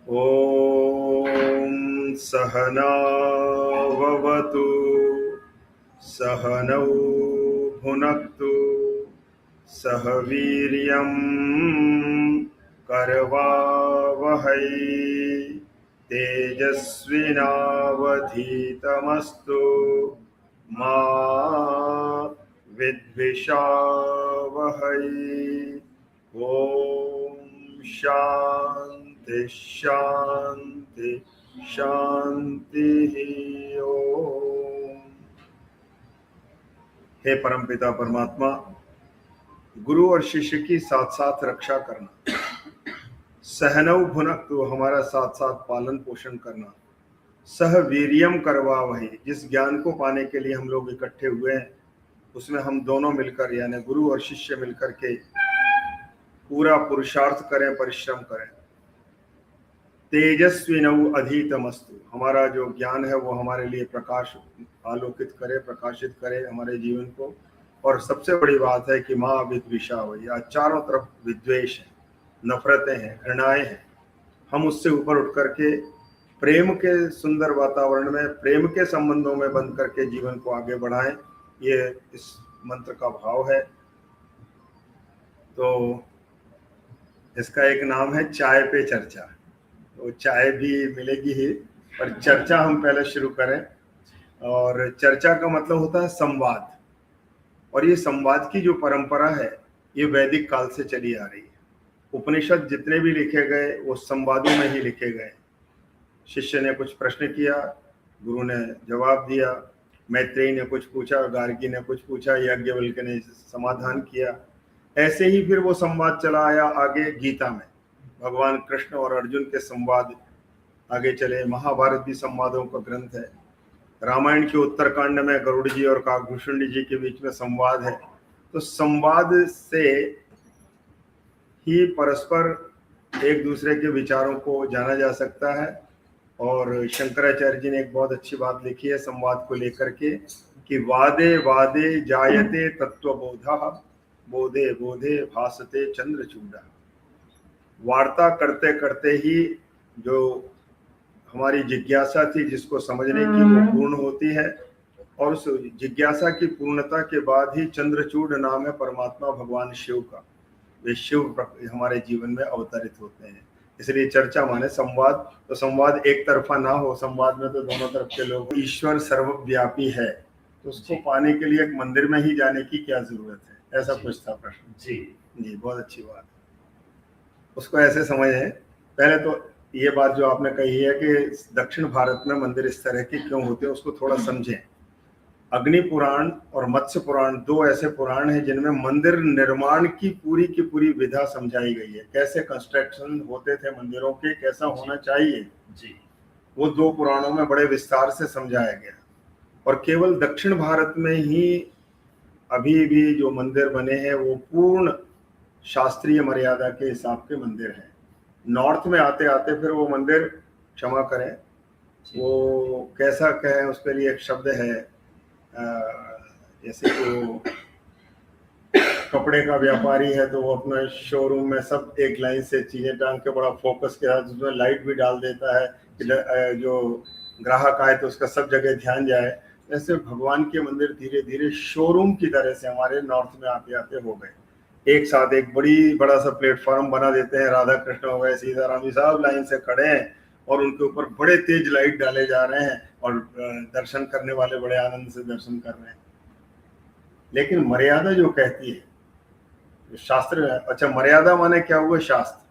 ॐ सहनाववतु सहनौ भुनक्तु सह वीर्यं करवावहै तेजस्विनावधीतमस्तु मा विद्विषावहै। ओम शांति शांति शांति। ओम। हे परमपिता परमात्मा, गुरु और शिष्य की साथ साथ रक्षा करना, सहनव भुनक तो हमारा साथ साथ पालन पोषण करना, सह वीर्यम करवावहै, जिस ज्ञान को पाने के लिए हम लोग इकट्ठे हुए हैं उसमें हम दोनों मिलकर यानी गुरु और शिष्य मिलकर के पूरा पुरुषार्थ करें, परिश्रम करें। तेजस्विनौ अधीतमस्तु, हमारा जो ज्ञान है वो हमारे लिए प्रकाश आलोकित करे, प्रकाशित करे हमारे जीवन को। और सबसे बड़ी बात है कि माँ विद्विषा हो, या चारों तरफ विद्वेष है, नफरतें हैं, घृणाएं हैं, हम उससे ऊपर उठ करके प्रेम के सुंदर वातावरण में, प्रेम के संबंधों में बंध करके जीवन को आगे बढ़ाएं। ये इस मंत्र का भाव है। तो इसका एक नाम है चाय पे चर्चा। तो चाय भी मिलेगी ही, पर चर्चा हम पहले शुरू करें। और चर्चा का मतलब होता है संवाद, और ये संवाद की जो परंपरा है ये वैदिक काल से चली आ रही है। उपनिषद जितने भी लिखे गए वो संवादों में ही लिखे गए। शिष्य ने कुछ प्रश्न किया, गुरु ने जवाब दिया, मैत्रेयी ने कुछ पूछा, गार्गी ने कुछ पूछा, याज्ञवल्क्य ने समाधान किया। ऐसे ही फिर वो संवाद चला आया आगे गीता में, भगवान कृष्ण और अर्जुन के संवाद आगे चले। महाभारत भी संवादों का ग्रंथ है। रामायण के उत्तरकांड में गरुड़ जी और काकभूषुंडी जी के बीच में संवाद है। तो संवाद से ही परस्पर एक दूसरे के विचारों को जाना जा सकता है। और शंकराचार्य जी ने एक बहुत अच्छी बात लिखी है संवाद को लेकर के कि वादे वादे जायते तत्वबोधः, बोधे बोधे भासते चंद्रचूडः। वार्ता करते करते ही जो हमारी जिज्ञासा थी जिसको समझने की वो पूर्ण होती है, और उस जिज्ञासा की पूर्णता के बाद ही चंद्रचूड नाम है परमात्मा भगवान शिव का, वे शिव हमारे जीवन में अवतरित होते हैं। इसलिए चर्चा माने संवाद। तो संवाद एक तरफा ना हो, संवाद में तो दोनों तरफ के लोग, ईश्वर सर्वव्यापी है तो उसको पाने के लिए एक मंदिर में ही जाने की क्या जरूरत है, ऐसा कुछ था प्रश्न। जी जी, बहुत अच्छी बात है। उसको ऐसे समझें, पहले तो ये बात जो आपने कही है कि दक्षिण भारत में मंदिर इस तरह के क्यों होते हैं उसको थोड़ा समझें। अग्नि पुराण और मत्स्य पुराण दो ऐसे पुराण हैं जिनमें मंदिर निर्माण की पूरी विधा समझाई गई है, कैसे कंस्ट्रक्शन होते थे मंदिरों के, कैसा होना चाहिए जी, वो दो पुराणों में बड़े विस्तार से समझाया गया। और केवल दक्षिण भारत में ही अभी भी जो मंदिर बने हैं वो पूर्ण शास्त्रीय मर्यादा के हिसाब के मंदिर हैं। नॉर्थ में आते आते फिर वो मंदिर, क्षमा करें वो कैसा कहें, उसके लिए एक शब्द है, जैसे कि कपड़े का व्यापारी है तो वो अपना शोरूम में सब एक लाइन से चीजें टांग के बड़ा फोकस के साथ उसमें लाइट भी डाल देता है कि जो ग्राहक आए तो उसका सब जगह ध्यान जाए। ऐसे भगवान के मंदिर धीरे धीरे शोरूम की तरह से हमारे नॉर्थ में आते आते हो गए। एक साथ एक बड़ा सा प्लेटफॉर्म बना देते हैं, राधा कृष्ण हो गए, सीताराम, सब लाइन से खड़े हैं और उनके ऊपर बड़े तेज लाइट डाले जा रहे हैं और दर्शन करने वाले बड़े आनंद से दर्शन कर रहे हैं। लेकिन मर्यादा जो कहती है शास्त्र, अच्छा मर्यादा माने क्या हुआ, शास्त्र।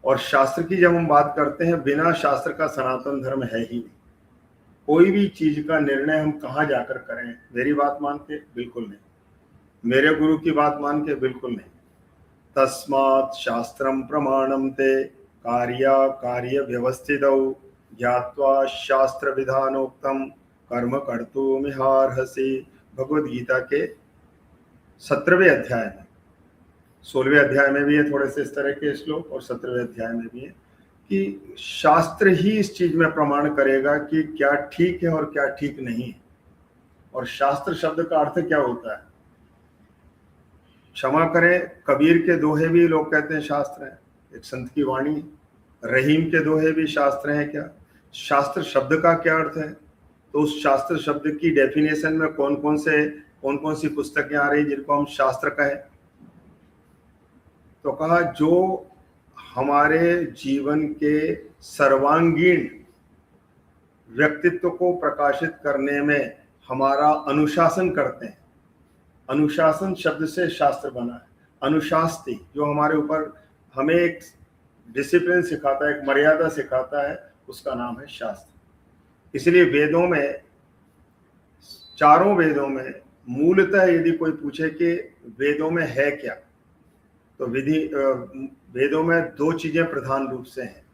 और शास्त्र की जब हम बात करते हैं, बिना शास्त्र का सनातन धर्म है ही नहीं। कोई भी चीज का निर्णय हम कहाँ जाकर करें, मेरी बात मान के बिल्कुल नहीं, मेरे गुरु की बात मान के बिल्कुल नहीं। तस्मात् शास्त्रम प्रमाणम ते कार्य व्यवस्थितौ ज्ञात्वा शास्त्र विधानोक्तम कर्म कर्तुमिहार्हसि। भगवद गीता के 17वें अध्याय में, 16वें अध्याय में भी है थोड़े से इस तरह के श्लोक और 17वें अध्याय में भी है कि शास्त्र ही इस चीज में प्रमाण करेगा कि क्या ठीक है और क्या ठीक नहीं है। और शास्त्र शब्द का अर्थ क्या होता है, क्षमा करें, कबीर के दोहे भी लोग कहते हैं शास्त्र है, एक संत की वाणी। रहीम के दोहे भी शास्त्र हैं क्या? शास्त्र शब्द का क्या अर्थ है? तो उस शास्त्र शब्द की डेफिनेशन में कौन कौन सी पुस्तकें आ रही जिनको हम शास्त्र कहें? तो कहा जो हमारे जीवन के सर्वांगीण व्यक्तित्व को प्रकाशित करने में हमारा अनुशासन करते हैं। अनुशासन शब्द से शास्त्र बना है। अनुशास्ति जो हमारे ऊपर हमें एक डिसिप्लिन सिखाता है, एक मर्यादा सिखाता है, उसका नाम है शास्त्र। इसलिए वेदों में, चारों वेदों में मूलतः यदि कोई पूछे कि वेदों में है क्या, तो वेदों में दो चीजें प्रधान रूप से हैं,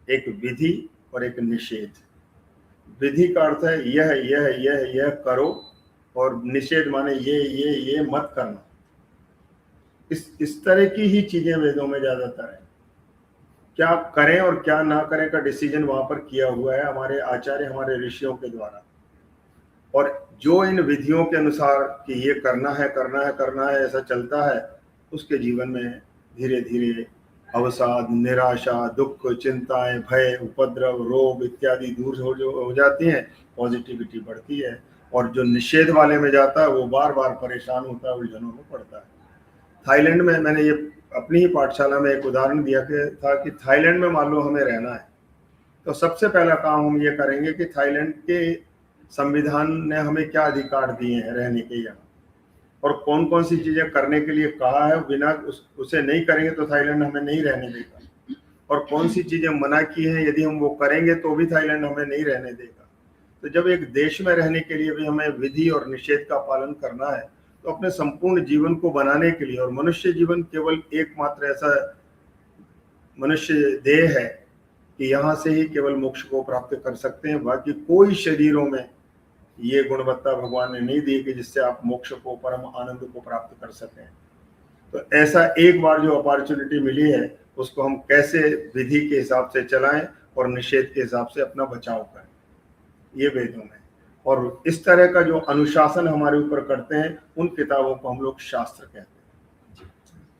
एक विधि और एक निषेध। विधि का अर्थ है यह करो, और निषेध माने ये मत करना। इस तरह की ही चीजें वेदों में ज्यादातर है। क्या करें और क्या ना करें का डिसीजन वहां पर किया हुआ है हमारे आचार्य, हमारे ऋषियों के द्वारा। और जो इन विधियों के अनुसार कि ये करना है ऐसा चलता है, उसके जीवन में धीरे धीरे अवसाद, निराशा, दुख, चिंताएं, भय, उपद्रव, रोग इत्यादि दूर हो जाती हैं, पॉजिटिविटी बढ़ती है। और जो निषेध वाले में जाता है वो बार बार परेशान होता है, उलझनों में पड़ता है। थाईलैंड में मैंने ये अपनी ही पाठशाला में एक उदाहरण दिया था कि थाईलैंड में मान लो हमें रहना है, तो सबसे पहला काम हम ये करेंगे कि थाईलैंड के संविधान ने हमें क्या अधिकार दिए हैं रहने के यहाँ, और कौन कौन सी चीजें करने के लिए कहा है, बिना उसे नहीं करेंगे तो थाईलैंड हमें नहीं रहने देगा, और कौन सी चीजें मना की हैं यदि हम वो करेंगे तो भी थाईलैंड हमें नहीं रहने देगा। तो जब एक देश में रहने के लिए भी हमें विधि और निषेध का पालन करना है, तो अपने संपूर्ण जीवन को बनाने के लिए, और मनुष्य जीवन केवल एकमात्र ऐसा मनुष्य देह है कि यहाँ से ही केवल मोक्ष को प्राप्त कर सकते हैं। बाकी कोई शरीरों में ये गुणवत्ता भगवान ने नहीं दी कि जिससे आप मोक्ष को, परम आनंद को प्राप्त कर सकें। तो ऐसा एक बार जो अपॉर्चुनिटी मिली है, उसको हम कैसे विधि के हिसाब से चलाएं और निषेध के हिसाब से अपना बचाव करें, ये वेदों में। और इस तरह का जो अनुशासन हमारे ऊपर करते हैं, उन किताबों को हम लोग शास्त्र कहते हैं।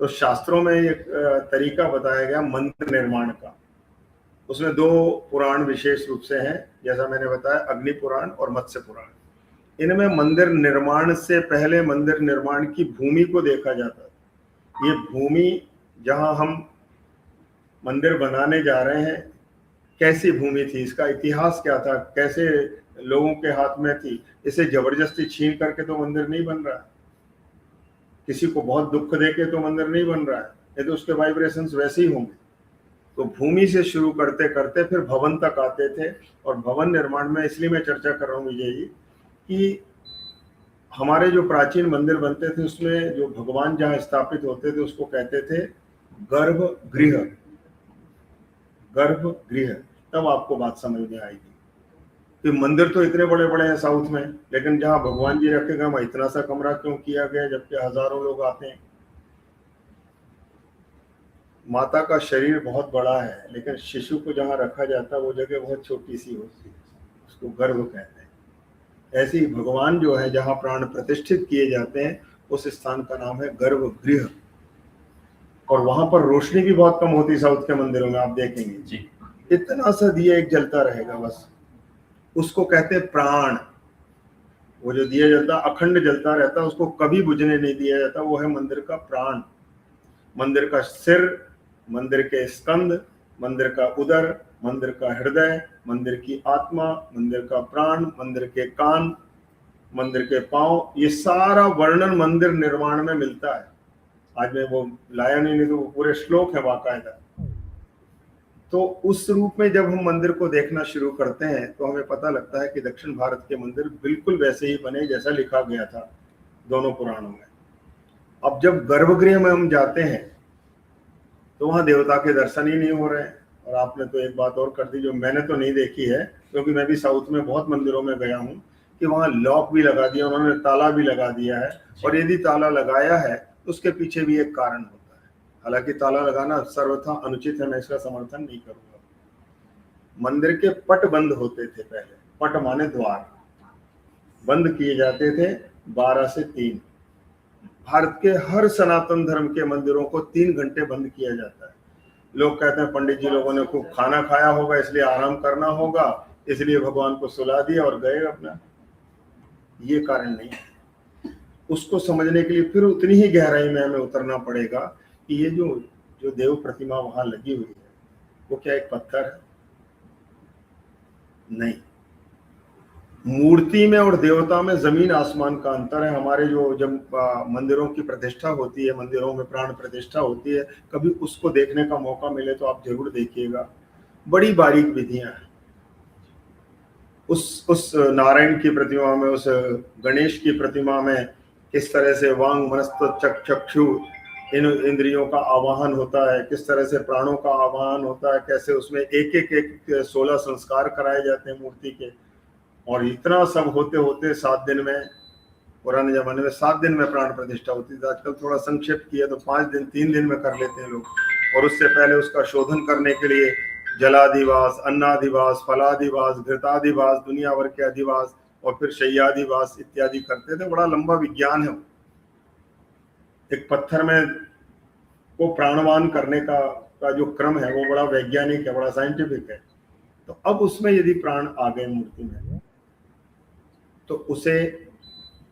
तो शास्त्रों में एक तरीका बताया गया मंदिर निर्माण का। उसमें दो पुराण विशेष रूप से हैं, जैसा मैंने बताया, अग्नि पुराण और मत्स्य पुराण। इनमें मंदिर निर्माण से पहले मंदिर निर्माण की भूमि को देखा जाता है। ये भूमि जहां हम मंदिर बनाने जा रहे हैं, कैसी भूमि थी, इसका इतिहास क्या था, कैसे लोगों के हाथ में थी। इसे जबरदस्ती छीन करके तो मंदिर नहीं बन रहा है, किसी को बहुत दुख देके तो मंदिर नहीं बन रहा है, ये तो उसके वाइब्रेशंस वैसे ही होंगे। तो भूमि से शुरू करते करते फिर भवन तक आते थे। और भवन निर्माण में इसलिए मैं चर्चा कर रहा हूँ विजय जी कि हमारे जो प्राचीन मंदिर बनते थे उसमें जो भगवान जहाँ स्थापित होते थे उसको कहते थे गर्भगृह। गर्भगृह, तब आपको बात समझ में आएगी कि मंदिर तो इतने बड़े बड़े हैं साउथ में, लेकिन जहाँ भगवान जी रखे गए वहाँ इतना सा कमरा क्यों किया गया, जबकि हजारों लोग आते हैं। माता का शरीर बहुत बड़ा है, लेकिन शिशु को जहाँ रखा जाता है वो जगह बहुत छोटी सी होती है, उसको गर्भ कहते हैं। ऐसे ही भगवान जो है जहाँ प्राण प्रतिष्ठित किए जाते हैं, उस स्थान का नाम है गर्भगृह। और वहां पर रोशनी भी बहुत कम होती है साउथ के मंदिरों में, आप देखेंगे जी, इतना सा दिया एक जलता रहेगा बस, उसको कहते हैं प्राण। वो जो दिया जलता अखंड जलता रहता, उसको कभी बुझने नहीं दिया जाता, वो है मंदिर का प्राण। मंदिर का सिर, मंदिर के स्कंद, मंदिर का उदर, मंदिर का हृदय, मंदिर की आत्मा, मंदिर का प्राण, मंदिर के कान, मंदिर के पांव, ये सारा वर्णन मंदिर निर्माण में मिलता है। आज मैं वो लाया नहीं तो वो पूरे श्लोक है बाकायदा। तो उस रूप में जब हम मंदिर को देखना शुरू करते हैं तो हमें पता लगता है कि दक्षिण भारत के मंदिर बिल्कुल वैसे ही बने जैसा लिखा गया था दोनों पुराणों में। अब जब गर्भगृह में हम जाते हैं तो वहां देवता के दर्शन ही नहीं हो रहे हैं। और आपने तो एक बात और कर दी जो मैंने तो नहीं देखी है, क्योंकि मैं भी साउथ में बहुत मंदिरों में गया हूँ, कि वहां लॉक भी लगा दिया उन्होंने, ताला भी लगा दिया है। और यदि ताला लगाया है तो उसके पीछे भी एक कारण होता है। हालांकि ताला लगाना सर्वथा अनुचित है, मैं इसका समर्थन नहीं करूंगा। मंदिर के पट बंद होते थे पहले, पट माने द्वार, बंद किए जाते थे 12 से 3। भारत के हर सनातन धर्म के मंदिरों को 3 घंटे बंद किया जाता है। लोग कहते हैं पंडित जी लोगों ने खूब खाना खाया होगा इसलिए आराम करना होगा, इसलिए भगवान को सुला दिया और गए अपना। ये कारण नहीं है। उसको समझने के लिए फिर उतनी ही गहराई में हमें उतरना पड़ेगा कि ये जो जो देव प्रतिमा वहां लगी हुई है वो क्या एक पत्थर है? नहीं, मूर्ति में और देवता में जमीन आसमान का अंतर है। हमारे जो जब मंदिरों की प्रतिष्ठा होती है, मंदिरों में प्राण प्रतिष्ठा होती है, कभी उसको देखने का मौका मिले तो आप जरूर देखिएगा। बड़ी बारीक विधियां हैं। उस नारायण की प्रतिमा में, उस गणेश की प्रतिमा में किस तरह से वांग मनस्त चक्षु इन इंद्रियों का आवाहन होता है, किस तरह से प्राणों का आवाहन होता है, कैसे उसमें एक एक 16 संस्कार कराए जाते हैं मूर्ति के। और इतना सब होते होते 7 दिन में, पुराने जमाने में 7 दिन में प्राण प्रतिष्ठा होती थी। आजकल थोड़ा संक्षेप किया तो 5 दिन 3 दिन में कर लेते हैं लोग। और उससे पहले उसका शोधन करने के लिए जलादिवास, अन्नादिवास, फलादिवास, घृतादिवास, दुनिया भर के अधिवास और फिर शय्यादिवास इत्यादि करते थे। बड़ा लंबा विज्ञान है। एक पत्थर में को प्राणवान करने का जो क्रम है वो बड़ा वैज्ञानिक है, बड़ा साइंटिफिक है। तो अब उसमें यदि प्राण आ गए मूर्ति में तो उसे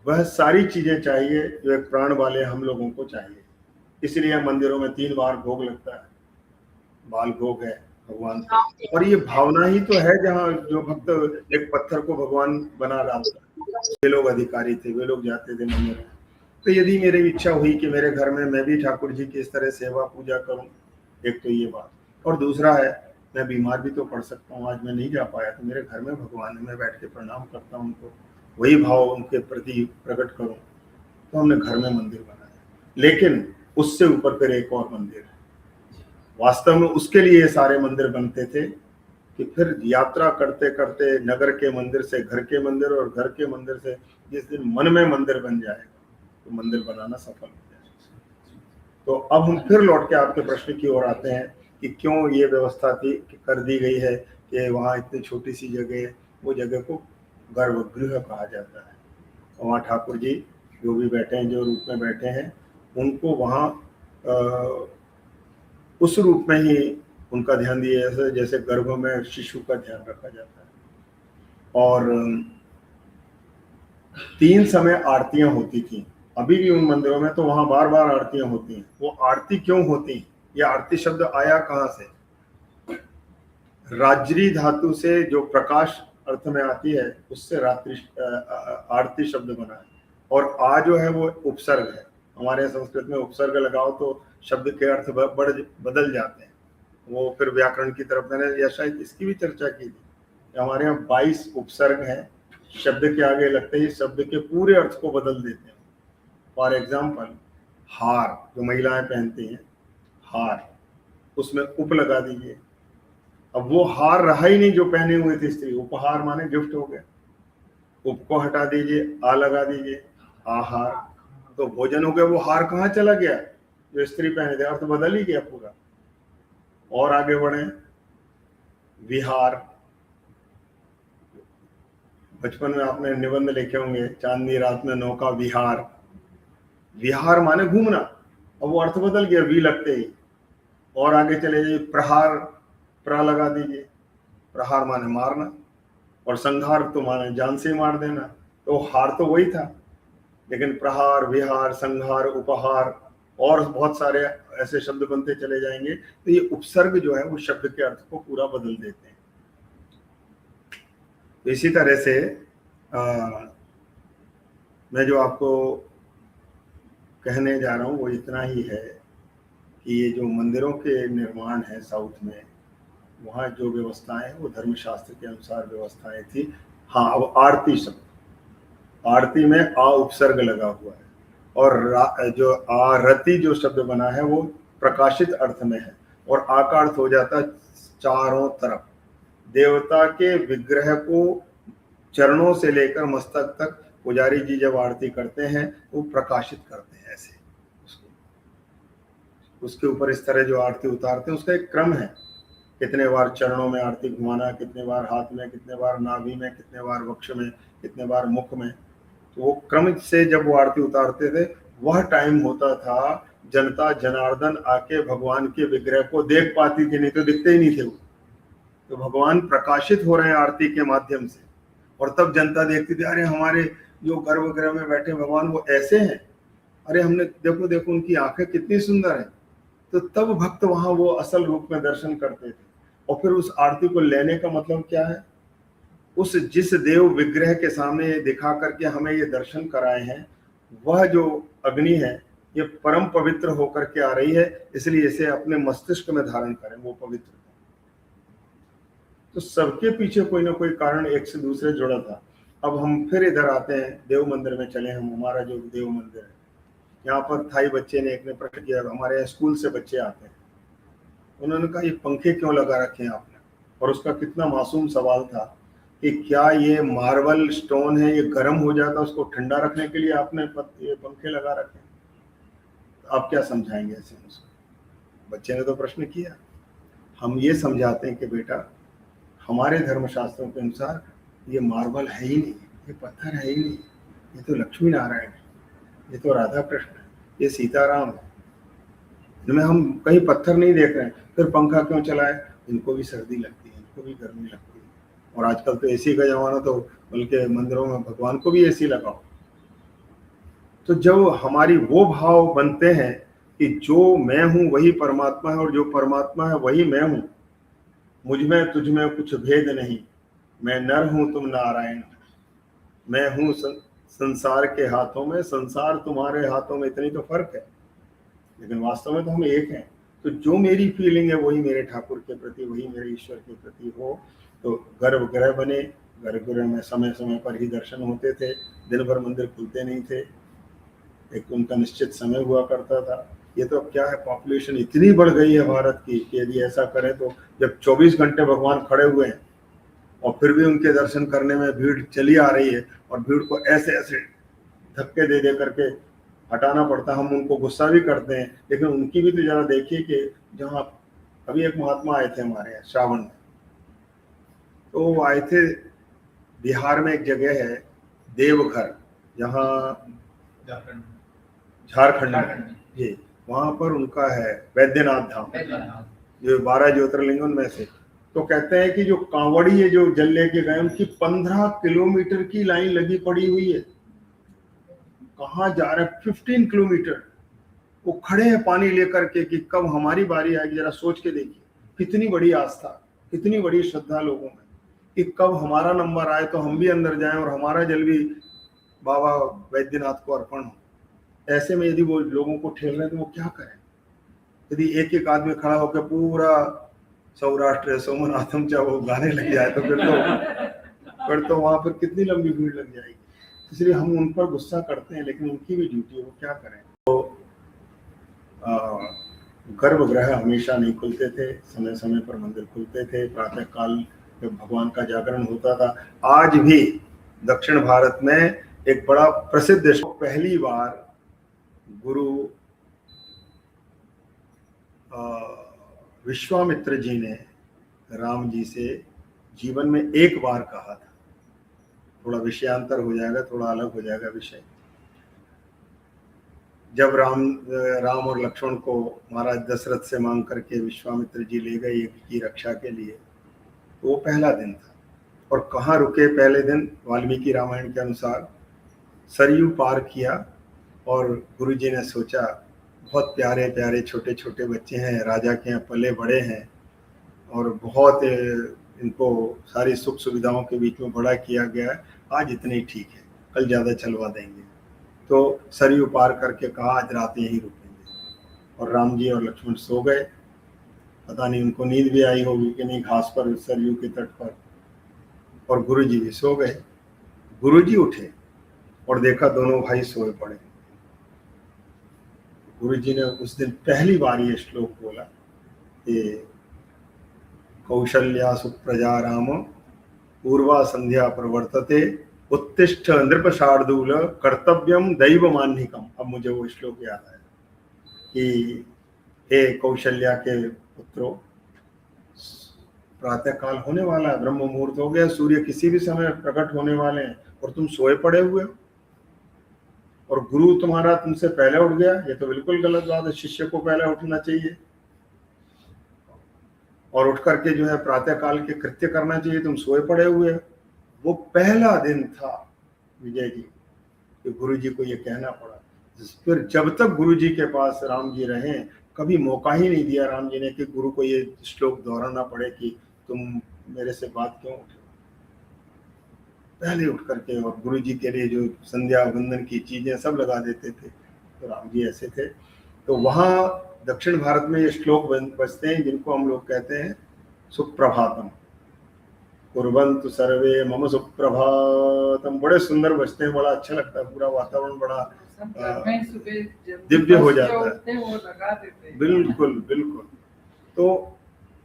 वह सारी चीजें चाहिए जो एक प्राण वाले हम लोगों को चाहिए। इसलिए मंदिरों में 3 बार भोग लगता है, बाल भोग है भगवान को। और ये भावना ही तो है जहाँ जो भक्त एक पत्थर को भगवान बना डालता है। वे लोग अधिकारी थे, वे लोग जाते थे मंदिर में। तो यदि मेरी इच्छा हुई कि मेरे घर में मैं भी ठाकुर जी की इस तरह सेवा पूजा करूं, एक तो ये बात, और दूसरा है मैं बीमार भी तो पड़ सकता हूँ। आज मैं नहीं जा पाया तो मेरे घर में भगवान है, मैं बैठ के प्रणाम करता हूँ उनको, वही भाव उनके प्रति प्रकट करूं। तो हमने घर में मंदिर बनाया, लेकिन उससे ऊपर फिर एक और मंदिर है। वास्तव में उसके लिए ये सारे मंदिर बनते थे कि फिर यात्रा करते करते नगर के मंदिर से घर के मंदिर और घर के मंदिर से जिस दिन मन में मंदिर बन जाएगा तो मंदिर बनाना सफल हो जाएगा। तो अब हम फिर लौट के आपके प्रश्न की ओर आते हैं कि क्यों ये व्यवस्था थी कर दी गई है कि वहाँ इतनी छोटी सी जगह है, वो जगह को गर्भगृह कहा जाता है। वहाँ ठाकुर जी जो भी बैठे हैं, जो रूप में बैठे हैं, उनको वहाँ उस रूप में ही उनका ध्यान दिया जैसे जैसे गर्भ में शिशु का ध्यान रखा जाता है। और 3 समय आरतियां होती थी अभी भी उन मंदिरों में, तो वहां बार बार आरतियां होती हैं। वो आरती क्यों होती? ये आरती शब्द आया कहाँ से? राजरी धातु से जो प्रकाश अर्थ में आती है उससे रात्रि आरती शब्द बना है। और आ जो है वो उपसर्ग है। हमारे संस्कृत में उपसर्ग लगाओ तो शब्द के अर्थ बदल जाते हैं। वो फिर व्याकरण की तरफ, मैंने या शायद इसकी भी चर्चा की थी। हमारे यहाँ 22 उपसर्ग हैं, शब्द के आगे लगते ही शब्द के पूरे अर्थ को बदल देते हैं। फॉर एग्जाम्पल हार जो महिलाएं पहनती हैं, हार, उसमें उप लगा दीजिए। अब वो हार रहा ही नहीं जो पहने हुए थे स्त्री, उपहार माने गिफ्ट हो गया। उप को हटा दीजिए, आ लगा दीजिए, आहार, तो भोजन हो गया। वो हार कहाँ चला गया जो स्त्री पहने थे? अर्थ बदल ही गया पूरा। और आगे बढ़े, विहार, बचपन में आपने निबंध लिखे होंगे, चांदनी रात में नौका विहार। विहार माने घूमना, अब वो अर्थ बदल गया वी लगते ही। और आगे चले जाइए, प्रहार, प्रा लगा दीजिए, प्रहार माने मारना, और संहार तो माने जान से मार देना। तो हार तो वही था, लेकिन प्रहार, विहार, संहार, उपहार और बहुत सारे ऐसे शब्द बनते चले जाएंगे। तो ये उपसर्ग जो है वो शब्द के अर्थ को पूरा बदल देते हैं। तो इसी तरह से मैं जो आपको कहने जा रहा हूँ वो इतना ही है कि ये जो मंदिरों के निर्माण है साउथ में, वहाँ जो व्यवस्थाएं वो धर्मशास्त्र के अनुसार व्यवस्थाएं थी। हाँ, अब आरती शब्द, आरती में आ उपसर्ग लगा हुआ है, और जो आरती जो शब्द बना है वो प्रकाशित अर्थ में है, और आ का अर्थ हो जाता है चारों तरफ। देवता के विग्रह को चरणों से लेकर मस्तक तक पुजारी जी जब आरती करते हैं वो प्रकाशित करते हैं ऐसे उसके ऊपर इस तरह जो आरती उतारते हैं उसका एक क्रम है। कितने बार चरणों में आरती घुमाना, कितने बार हाथ में, कितने बार नाभि में, कितने बार वक्ष में, कितने बार मुख में। तो वो क्रम से जब वो आरती उतारते थे, वह टाइम होता था जनता जनार्दन आके भगवान के विग्रह को देख पाती थी, नहीं तो दिखते ही नहीं थे वो। तो भगवान प्रकाशित हो रहे हैं आरती के माध्यम से, और तब जनता देखती थी, अरे हमारे जो गर्भगृह में बैठे भगवान वो ऐसे हैं, अरे हमने देखो देखो उनकी आंखें कितनी सुंदर है। तो तब भक्त वहां वो असल रूप में दर्शन करते थे। और फिर उस आरती को लेने का मतलब क्या है, उस जिस देव विग्रह के सामने दिखा करके हमें ये दर्शन कराए हैं, वह जो अग्नि है ये परम पवित्र होकर के आ रही है, इसलिए इसे अपने मस्तिष्क में धारण करें वो पवित्र। तो सबके पीछे कोई ना कोई कारण एक से दूसरे जुड़ा था। अब हम फिर इधर आते हैं, देव मंदिर में चले हम। हमारा जो देव मंदिर है, यहाँ पर थाई बच्चे ने एक ने प्रश्न किया, हमारे स्कूल से बच्चे आते हैं, उन्होंने कहा ये पंखे क्यों लगा रखे हैं आपने, और उसका कितना मासूम सवाल था कि क्या ये मार्बल स्टोन है, ये गर्म हो जाता है, उसको ठंडा रखने के लिए आपने ये पंखे लगा रखे हैं। तो आप क्या समझाएंगे ऐसे उसको? बच्चे ने तो प्रश्न किया। हम ये समझाते हैं कि बेटा हमारे धर्मशास्त्रों के अनुसार ये मार्बल है ही नहीं, ये पत्थर है ही नहीं, ये तो लक्ष्मी नारायण है, ये तो राधा कृष्ण है, ये सीताराम है, इनमें हम कहीं पत्थर नहीं देख रहे हैं। फिर पंखा क्यों चलाए? इनको भी सर्दी लगती है, इनको भी गर्मी लगती है, और आजकल तो एसी का जमाना, तो बल्कि मंदिरों में भगवान को भी एसी लगाओ। तो जब हमारी वो भाव बनते हैं कि जो मैं हूं वही परमात्मा है, और जो परमात्मा है वही मैं हूं, मुझ में तुझ में कुछ भेद नहीं, मैं नर हूं तुम नारायण, मैं हूं संसार के हाथों में, संसार तुम्हारे हाथों में, इतनी तो फर्क है, लेकिन वास्तव में तो हम एक हैं। तो जो मेरी फीलिंग है वही मेरे ठाकुर के प्रति, वही मेरे ईश्वर के प्रति हो। तो गर्भगृह बने, गर्भगृह में समय समय पर ही दर्शन होते थे, दिन भर मंदिर खुलते नहीं थे, एक उनका निश्चित समय हुआ करता था। ये तो अब क्या है, पॉपुलेशन इतनी बढ़ गई है भारत की कि यदि ऐसा करें तो जब 24 घंटे भगवान खड़े हुए हैं और फिर भी उनके दर्शन करने में भीड़ चली आ रही है, और भीड़ को ऐसे ऐसे धक्के दे दे करके हटाना पड़ता, हम उनको गुस्सा भी करते हैं, लेकिन उनकी भी तो जरा देखिए कि जहाँ अभी एक महात्मा आए थे हमारे यहाँ श्रावण में, तो वो आए थे बिहार में, एक जगह है देवघर, जहाँ झारखंड में जी, वहां पर उनका है वैद्यनाथ धाम, जो 12 ज्योतिर्लिंगों में से। तो कहते हैं कि जो कांवड़ी है जो जल लेके गए, उनकी 15 किलोमीटर की लाइन लगी पड़ी हुई है। कहाँ जा रहे हैं? 15 किलोमीटर वो खड़े हैं पानी लेकर के कि कब हमारी बारी आएगी। जरा सोच के देखिए कितनी बड़ी आस्था, कितनी बड़ी श्रद्धा लोगों में, कि कब हमारा नंबर आए तो हम भी अंदर जाएं और हमारा जल भी बाबा वैद्यनाथ को अर्पण हो। ऐसे में यदि वो लोगों को ठेल रहे हैं तो वो क्या करें? यदि एक एक आदमी खड़ा होकर पूरा सौराष्ट्र सोमनाथम चाहे वो गाने लग जाए तो फिर तो वहां पर कितनी लंबी भीड़ लग जाएगी। इसलिए हम उन पर गुस्सा करते हैं, लेकिन उनकी भी ड्यूटी है, वो क्या करें। तो गर्भगृह हमेशा नहीं खुलते थे, समय समय पर मंदिर खुलते थे, प्रातः काल जब भगवान का जागरण होता था। आज भी दक्षिण भारत में एक बड़ा प्रसिद्ध, पहली बार गुरु विश्वामित्र जी ने राम जी से जीवन में एक बार कहा था, थोड़ा विषयांतर हो जाएगा, थोड़ा अलग हो जाएगा विषय। जब राम और लक्ष्मण को महाराज दशरथ से मांग करके विश्वामित्र जी ले गए यज्ञ की रक्षा के लिए, तो वो पहला दिन था। और कहाँ रुके पहले दिन? वाल्मीकि रामायण के अनुसार सरयू पार किया, और गुरुजी ने सोचा बहुत प्यारे प्यारे छोटे छोटे बच्चे हैं, राजा के यहाँ पले बड़े हैं, और बहुत इनको सारी सुख सुविधाओं के बीच में बड़ा किया गया है, आज इतने ही ठीक है, कल ज़्यादा चलवा देंगे। तो सरयू पार करके कहा आज रात यहीं रुकेंगे, और राम जी और लक्ष्मण सो गए। पता नहीं उनको नींद भी आई होगी कि नहीं, घास पर सरयू के तट पर, और गुरुजी भी सो गए। गुरुजी उठे और देखा दोनों भाई सोए पड़े। गुरुजी ने उस दिन पहली बार ये श्लोक बोला कि कौशल्या सुप्रजा राम पूर्वा संध्या प्रवर्तते उत्तिष्ठ नृप शार्दूल कर्तव्यम दैव मान्यकम। अब मुझे वो श्लोक याद आया कि हे कौशल्या के पुत्रों, प्रातः काल होने वाला है, ब्रह्म मुहूर्त हो गया, सूर्य किसी भी समय प्रकट होने वाले हैं, और तुम सोए पड़े हुए हो। और गुरु तुम्हारा तुमसे पहले उठ गया, ये तो बिल्कुल गलत बात है। शिष्य को पहले उठना चाहिए और उठ करके जो है प्रातः काल के कृत्य करना चाहिए। तुम सोए पड़े हुए। वो पहला दिन था विजय जी कि गुरु जी को ये कहना पड़ा। फिर जब तक गुरु जी के पास राम जी रहे, कभी मौका ही नहीं दिया राम जी ने कि गुरु को ये श्लोक दोहराना पड़े कि तुम मेरे से बात क्यों उठे। पहले उठ करके और गुरु जी के लिए जो संध्या वंदन की चीजें सब लगा देते थे। तो राम जी ऐसे थे। तो वहाँ दक्षिण भारत में ये श्लोक बजते हैं जिनको हम लोग कहते हैं सुप्रभातम, कुर्वन्तु सर्वे मम सुप्रभातम। बड़े सुंदर बजते हैं, बड़ा अच्छा लगता है, पूरा वातावरण बड़ा दिव्य हो जाता है। बिल्कुल बिल्कुल। तो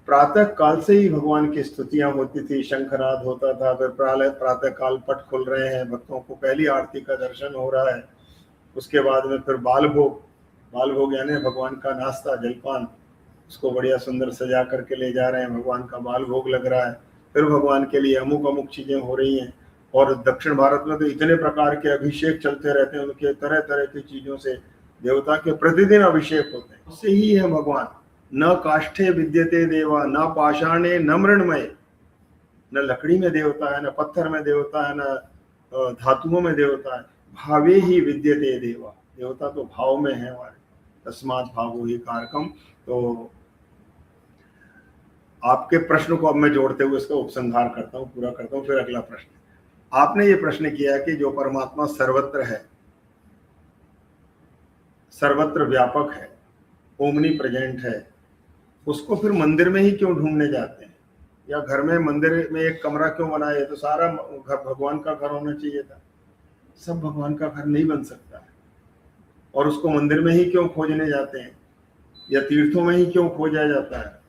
प्रातः काल से ही भगवान की स्तुतियां होती थी, शंखनाद होता था। फिर प्रातः काल पट खुल रहे हैं, भक्तों को पहली आरती का दर्शन हो रहा है। उसके बाद में फिर बाल भोग यानी भगवान का नाश्ता जलपान, उसको बढ़िया सुंदर सजा करके ले जा रहे हैं। भगवान का बाल भोग लग रहा है। फिर भगवान के लिए अमुक चीजें हो रही हैं। और दक्षिण भारत में तो इतने प्रकार के अभिषेक चलते रहते हैं, उनके तरह तरह की चीजों से देवता के प्रतिदिन अभिषेक होते हैं। उससे ही है भगवान। न काष्ठे विद्यते देवा, न पाषाणे न मृण्मये। न लकड़ी में देवता है, न पत्थर में देवता है, न धातुओं में देवता है। भावे ही विद्यते देवा। देवता तो भाव में है हमारे। तस्मात् भावो हि कारकम। तो आपके प्रश्न को अब मैं जोड़ते हुए इसका उपसंहार करता हूँ, पूरा करता हूँ। फिर अगला प्रश्न, आपने ये प्रश्न किया कि जो परमात्मा सर्वत्र है, सर्वत्र व्यापक है, ओमनी प्रेजेंट है, उसको फिर मंदिर में ही क्यों ढूंढने जाते हैं, या घर में मंदिर में एक कमरा क्यों बनाए? तो सारा घर भगवान का घर होना चाहिए था। सब भगवान का घर नहीं बन सकता है। और उसको मंदिर में ही क्यों खोजने जाते हैं, या तीर्थों में ही क्यों खोजा जाता है?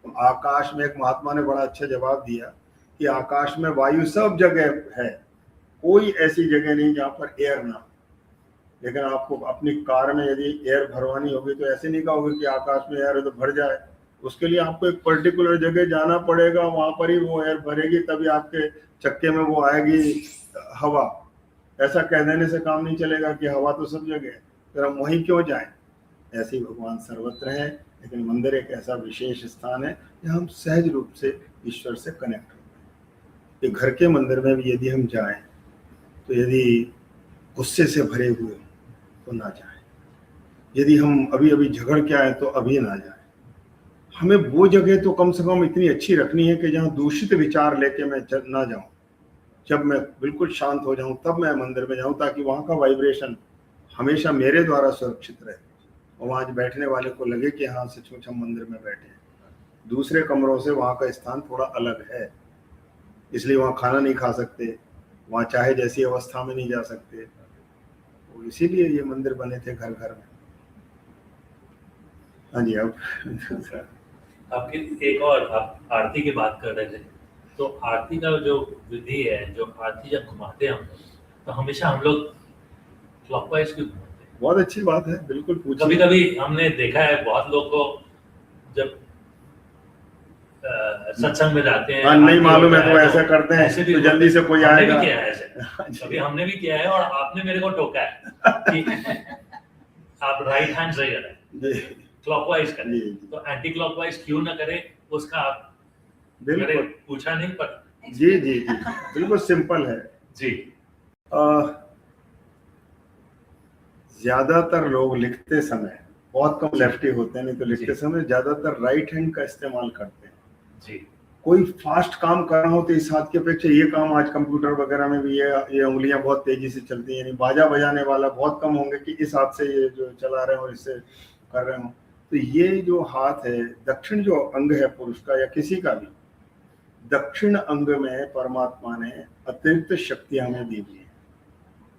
तो आकाश में एक महात्मा ने बड़ा अच्छा जवाब दिया कि आकाश में वायु सब जगह है, कोई ऐसी जगह नहीं जहाँ पर एयर ना। लेकिन आपको अपनी कार में यदि एयर भरवानी होगी तो ऐसे नहीं कहोगे कि आकाश में एयर है तो भर जाए। उसके लिए आपको एक पर्टिकुलर जगह जाना पड़ेगा, वहां पर ही वो एयर भरेगी, तभी आपके चक्के में वो आएगी हवा। ऐसा कह देने से काम नहीं चलेगा कि हवा तो सब जगह है, फिर हम वहीं क्यों जाएं। ऐसे ही भगवान सर्वत्र है, लेकिन मंदिर एक ऐसा विशेष स्थान है जहाँ हम सहज रूप से ईश्वर से कनेक्ट होते हैं। घर के मंदिर में भी यदि हम जाएं तो यदि गुस्से से भरे हुए तो ना जाएं, यदि हम अभी अभी झगड़ के आए तो अभी ना जाएं। हमें वो जगह तो कम से कम इतनी अच्छी रखनी है कि जहाँ दूषित विचार लेके मैं ना जाऊं। जब मैं बिल्कुल शांत हो जाऊं तब मैं मंदिर में जाऊं, ताकि वहाँ का वाइब्रेशन हमेशा मेरे द्वारा सुरक्षित रहे और वहाँ बैठने वाले को लगे कि हाँ सचमुच हम मंदिर में बैठे हैं। दूसरे कमरों से वहाँ का स्थान थोड़ा अलग है, इसलिए वहाँ खाना नहीं खा सकते, वहाँ चाहे जैसी अवस्था में नहीं जा सकते। तो इसीलिए ये मंदिर बने थे घर घर में। हाँ जी। अब आपकी एक और, आप आरती की बात कर रहे थे, तो आरती का जो विधि है, जो आरती जब घुमाते हैं हम लोग, तो हमेशा हम लोग क्लॉकवाइज क्यों घुमाते हैं? बहुत अच्छी बात है, बिल्कुल पूछिए। कभी कभी हमने देखा है बहुत लोग को जब सत्संग में जाते हैं, नहीं मालूम है तो ऐसा करते हैं, ऐसे भी तो जल्दी से कोई आएगा। भी किया है ऐसे, कभी हमने भी किया है और आपने मेरे को टोका है कि आप राइट हैंड से करें, क्लॉकवाइज करें, तो एंटी क्लॉकवाइज क्यों ना करें, उसका आप बिल्कुल पूछा नहीं पर जी जी जी बिल्कुल सिंपल है जी। ज्यादातर लोग लिखते समय, बहुत कम लेफ्टी होते हैं, नहीं तो लिखते समय ज्यादातर राइट हैंड का इस्तेमाल करते हैं जी। कोई फास्ट काम कर रहा हो तो इस हाथ की अपेक्षा ये काम, आज कंप्यूटर वगैरह में भी ये उंगलियां बहुत तेजी से चलती हैं, यानी बाजा बजाने वाला बहुत कम होंगे कि इस हाथ से ये जो चला रहे हो और इससे कर रहे हो। तो ये जो हाथ है, दक्षिण जो अंग है पुरुष का या किसी का भी, दक्षिण अंग में परमात्मा ने अतिरिक्त शक्तियां हमें दी हुई है।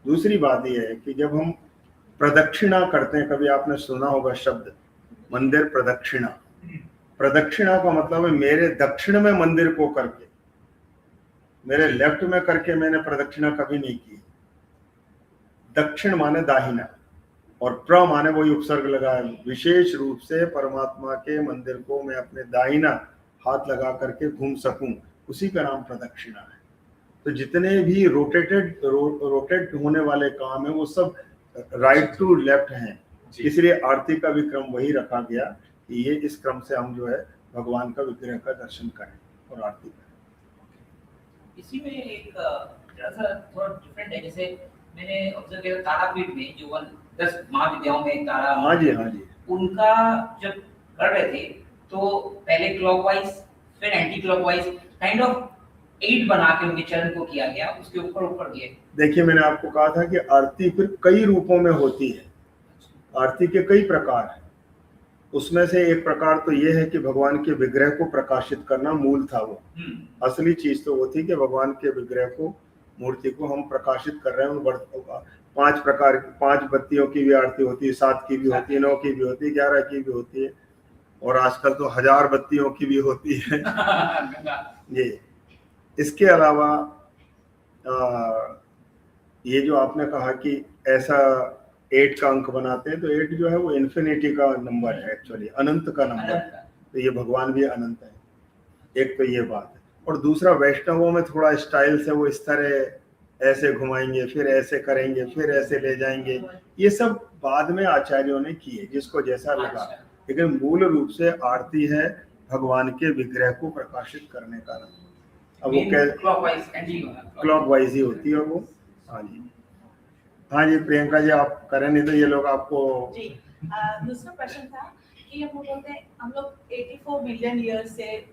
दूसरी बात यह है कि जब हम प्रदक्षिणा करते हैं, कभी आपने सुना होगा शब्द मंदिर प्रदक्षिणा। प्रदक्षिणा का मतलब है मेरे दक्षिण में मंदिर को करके, मेरे लेफ्ट में करके मैंने प्रदक्षिणा कभी नहीं की। दक्षिण माने दाहिना और प्र माने वही उपसर्ग लगा है, विशेष रूप से परमात्मा के मंदिर को मैं अपने दाहिना हाथ लगा करके घूम सकूं, उसी का नाम प्रदक्षिणा है। तो जितने भी रोटेट होने वाले काम है वो सब राइट टू लेफ्ट हैं, जी। इसलिए आरती का भी क्रम वही रखा गया कि ये इस क्रम से हम जो है भगवान का विग्रह का दर्शन करें और आरती करें। इसी में एक जरा सा थोड़ा डिफरेंट है, जैसे मैंने ऑब्जर्व किया तारापीठ में जो 10 महाविद्याओं में तारा, हाँ जी, हाँ जी, उनका जब कर रहे थे तो पहले क्लॉकवाइज फिर एंटी क्लॉकवाइज काइंड ऑफ 8 बना के उनके चरण को किया गया, उसके ऊपर ऊपर गए। देखिए मैंने आपको कहा था कि आरती फिर कई रूपों में होती है, आरती के कई प्रकार हैं। उसमें से एक प्रकार तो ये है कि भगवान के विग्रह को प्रकाशित करना मूल था, वो असली चीज तो वो थी कि भगवान के विग्रह को, मूर्ति को हम प्रकाशित कर रहे हैं। उन 5 प्रकार की, 5 बत्तियों की भी आरती होती है, 7 की भी होती है, 9 की भी होती है, 11 की भी होती है, और आजकल तो 1000 बत्तियों की भी होती है। ये इसके अलावा ये जो आपने कहा कि ऐसा 8 का अंक बनाते हैं, तो 8 जो है वो इन्फिनिटी का नंबर है, एक्चुअली अनंत का नंबर है, तो ये भगवान भी अनंत है। एक तो ये बात है, और दूसरा वैष्णवों में थोड़ा स्टाइल से वो इस तरह ऐसे घुमाएंगे, फिर ऐसे करेंगे, फिर ऐसे ले जाएंगे, ये सब बाद में आचार्यों ने किए जिसको जैसा लगा, लेकिन मूल रूप से आरती है भगवान के विग्रह को प्रकाशित करने का नाम। अब वो क्या क्लॉकवाइज ही होती है वो। हाँ जी, हाँ जी प्रियंका जी आप करें, नहीं तो ये लोग आपको जी। दूसरा प्रश्न था कि हम लोग बोलते हैं हम लोग 84 मिलियन ईयर से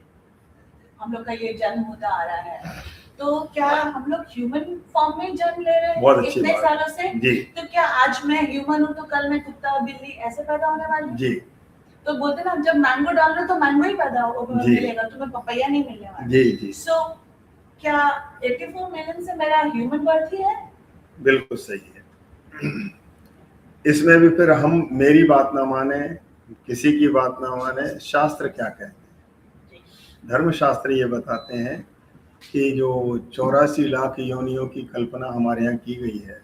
हम लोग का ये जन्म होता आ रहा है, तो क्या हम लोग ह्यूमन फॉर्म में जन्म ले रहे हैं इतने सालों से जी। तो क्या आज मैं ह्यूमन हूँ तो कल मैं कुत्ता बिल्ली ऐसे पैदा होने वाली जी। तो बोलते ना जब मैंगो डाल रहे तो मैंगो ही पैदा मिलेगा, तुम्हें पपैया नहीं मिलने वाला। जी जी। सो क्या 84 मिलियन से मेरा ह्यूमन बर्थ ही है? बिल्कुल सही है। इसमें भी फिर हम मेरी बात ना माने, किसी की बात ना माने, शास्त्र क्या कहते हैं? धर्मशास्त्र ये बताते हैं कि जो 84 लाख योनियों की कल्पना हमारे यहाँ की गई है,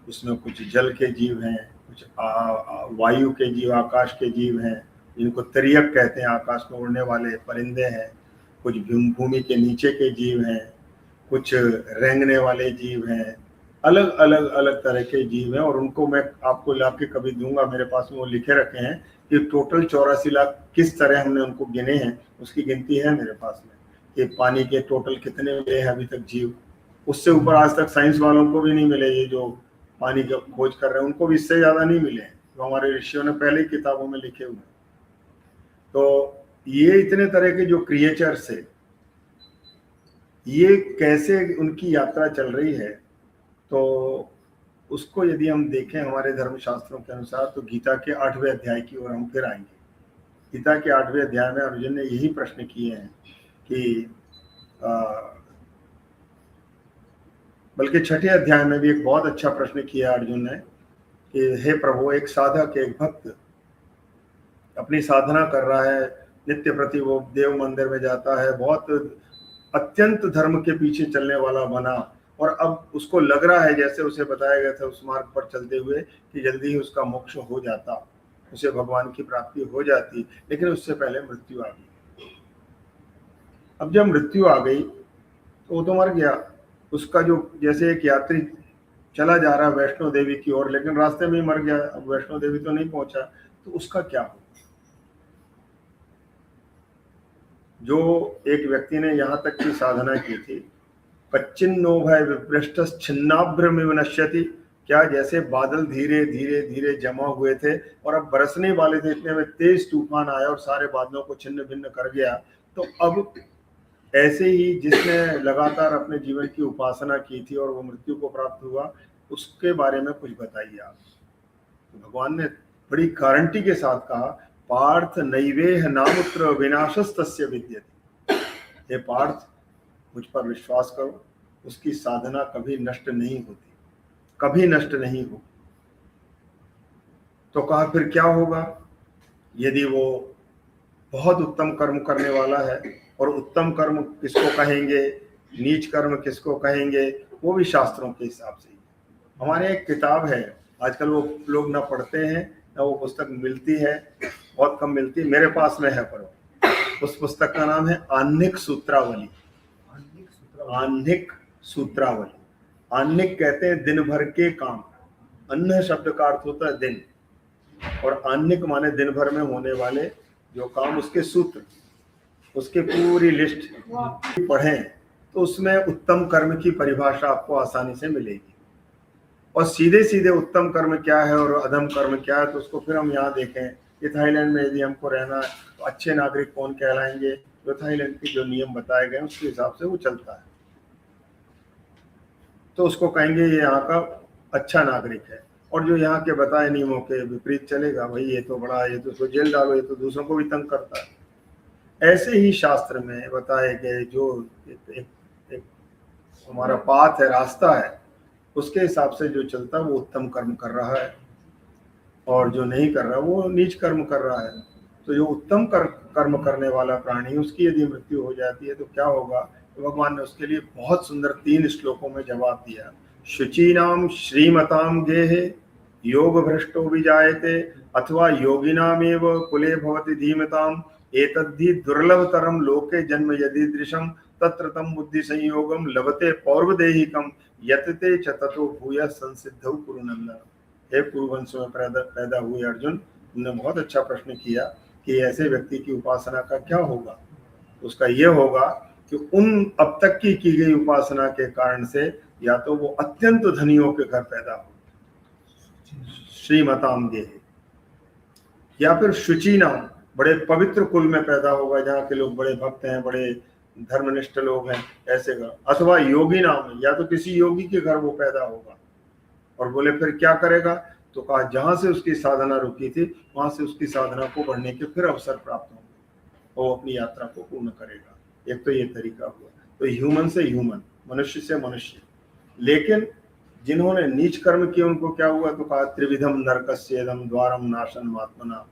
उसमें कुछ जल के जीव हैं, कुछ वायु के जीव, आकाश के जीव हैं जिनको तरियक कहते हैं, आकाश में उड़ने वाले परिंदे हैं, कुछ भूमि के नीचे के जीव हैं, कुछ रेंगने वाले जीव हैं, अलग अलग अलग तरह के जीव हैं, और उनको मैं आपको लाके कभी दूंगा, मेरे पास में वो लिखे रखे हैं कि टोटल 84 लाख किस तरह हमने उनको गिने हैं, उसकी गिनती है मेरे पास में कि पानी के टोटल कितने मिले हैं अभी तक जीव। उससे ऊपर आज तक साइंस वालों को भी नहीं मिले, ये जो पानी का खोज कर रहे हैं उनको भी इससे ज्यादा नहीं मिले, तो हमारे ऋषियों ने पहले ही किताबों में लिखे हुए। तो ये इतने तरह के जो क्रिएचर्स है, ये कैसे उनकी यात्रा चल रही है, तो उसको यदि हम देखें हमारे धर्मशास्त्रों के अनुसार, तो गीता के 8वें अध्याय की ओर हम फिर आएंगे। गीता के 8वें अध्याय में अर्जुन ने यही प्रश्न किए हैं कि बल्कि 6ठे अध्याय में भी एक बहुत अच्छा प्रश्न किया अर्जुन ने कि हे प्रभु, एक साधक, एक भक्त अपनी साधना कर रहा है, नित्य प्रति वो देव मंदिर में जाता है, बहुत अत्यंत धर्म के पीछे चलने वाला बना, और अब उसको लग रहा है जैसे उसे बताया गया था उस मार्ग पर चलते हुए कि जल्दी ही उसका मोक्ष हो जाता, उसे भगवान की प्राप्ति हो जाती, लेकिन उससे पहले मृत्यु आ गई। अब जब मृत्यु आ गई तो वो तो मर गया। उसका जो, जैसे एक यात्री चला जा रहा है वैष्णो देवी की ओर, लेकिन रास्ते में ही मर गया, अब वैष्णो देवी तो नहीं पहुंचा, तो उसका क्या हो? जो एक व्यक्ति ने यहाँ तक की साधना की थी, कच्चिन्नो भय विभ्रष्ट छिन्नाभ्रमिव नश्यति, क्या जैसे बादल धीरे धीरे धीरे जमा हुए थे और अब बरसने वाले थे, इतने में तेज तूफान आया और सारे बादलों को छिन्न भिन्न कर गया, तो अब ऐसे ही जिसने लगातार अपने जीवन की उपासना की थी और वो मृत्यु को प्राप्त हुआ, उसके बारे में कुछ बताइए आप। तो भगवान ने बड़ी गारंटी के साथ कहा, पार्थ नैवेह नामुत्र विनाशस्तस्य विद्यते। हे पार्थ, मुझ पर विश्वास करो, उसकी साधना कभी नष्ट नहीं होती, कभी नष्ट नहीं हो। तो कहा फिर क्या होगा यदि वो बहुत उत्तम कर्म करने वाला है, और उत्तम कर्म किसको कहेंगे, नीच कर्म किसको कहेंगे, वो भी शास्त्रों के हिसाब से। हमारे एक किताब है, आजकल वो लोग ना पढ़ते हैं ना वो पुस्तक मिलती है, बहुत कम मिलती है, मेरे पास में है, पर उस पुस्तक का नाम है आह्निक सूत्रावली। आह्निक सूत्रावली, आह्निक कहते हैं दिन भर के काम, अन्न शब्द का अर्थ होता है दिन, और आन्निक माने दिन भर में होने वाले जो काम, उसके सूत्र, उसके पूरी लिस्ट पढ़ें तो उसमें उत्तम कर्म की परिभाषा आपको आसानी से मिलेगी। और सीधे सीधे उत्तम कर्म क्या है और अधम कर्म क्या है, तो उसको फिर हम यहाँ देखें कि थाईलैंड में यदि हमको रहना है तो अच्छे नागरिक कौन कहलाएंगे, तो थाईलैंड के जो नियम बताए गए उसके हिसाब से वो चलता है, तो उसको कहेंगे ये यहाँ का अच्छा नागरिक है। और जो यहाँ के बताए नियमों के विपरीत चलेगा, भाई ये तो बड़ा, ये तो उसको जेल डालो, ये तो दूसरों को भी तंग करता है। ऐसे ही शास्त्र में बताए गए जो एक हमारा पाथ है, रास्ता है, उसके हिसाब से जो चलता है वो उत्तम कर्म कर रहा है, और जो नहीं कर रहा वो नीच कर्म कर रहा है। तो जो उत्तम कर्म करने वाला प्राणी, उसकी यदि मृत्यु हो जाती है तो क्या होगा, तो भगवान ने उसके लिए बहुत सुंदर 3 श्लोकों में जवाब दिया। शुचीनाम श्रीमताम गेहे योग भ्रष्टो विजायते अथवा योगिनामेव कुले भवति धीमताम एतद्धि दुर्लभतरम लोके जन्म यदीदृशम तत्र तम बुद्धि संयोगम लभते पौर्वदेहिकम यतते च ततो भूय संसिद्धौ कुरुनंदन। हे कुरुवंश में पैदा हुए अर्जुन, तुमने बहुत अच्छा प्रश्न किया कि ऐसे व्यक्ति की उपासना का क्या होगा। उसका यह होगा कि उन अब तक की गई उपासना के कारण से या तो वो अत्यंत धनियों के घर पैदा हो, श्रीमताम गे, या फिर शुचि नाम, बड़े पवित्र कुल में पैदा होगा जहाँ के लोग बड़े भक्त हैं, बड़े धर्मनिष्ठ लोग हैं, ऐसे का। अथवा योगी नाम, या तो किसी योगी के घर वो पैदा होगा। और बोले फिर क्या करेगा, तो कहा जहां से उसकी साधना रुकी थी वहां से उसकी साधना को बढ़ने के फिर अवसर प्राप्त होंगे, वो अपनी यात्रा को पूर्ण करेगा। एक तो ये तरीका हुआ। तो ह्यूमन से ह्यूमन, मनुष्य से मनुष्य। लेकिन जिन्होंने नीच कर्म किए उनको क्या हुआ, तो कहा त्रिविधम नरकस्येदम द्वारम नाशन आत्मना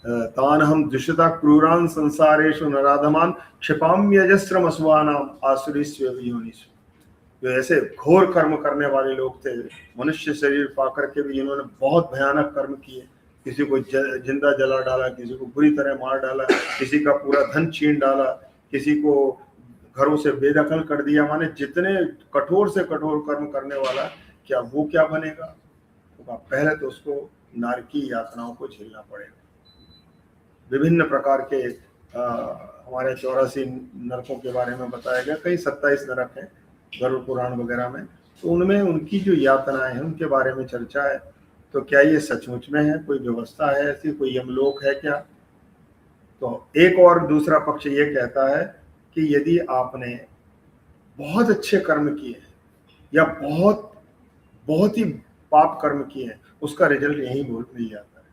तान हम दुष्टता क्रूरान संसारेषु नराधमान क्षिपाम्यजस्रम अस्वानाम आसुरीस्व योनिषु। जो ऐसे घोर कर्म करने वाले लोग थे, मनुष्य शरीर पाकर के भी जिन्होंने बहुत भयानक कर्म किए, किसी को जिंदा जला डाला, किसी को बुरी तरह मार डाला, किसी का पूरा धन छीन डाला, किसी को घरों से बेदखल कर दिया, माने जितने कठोर से कठोर कर्म करने वाला, क्या वो क्या बनेगा, तो पहले तो उसको नारकी यातनाओं को झेलना पड़ेगा। विभिन्न प्रकार के हमारे 84 नरकों के बारे में बताया गया, कई 27 नरक हैं गरुड़ पुराण वगैरह में, तो उनमें उनकी जो यातनाएं हैं उनके बारे में चर्चा है। तो क्या ये सचमुच में है, कोई व्यवस्था है ऐसी, कोई यमलोक है क्या। तो एक और दूसरा पक्ष ये कहता है कि यदि आपने बहुत अच्छे कर्म किए या बहुत ही पाप कर्म किए, उसका रिजल्ट यही मिल जाता है।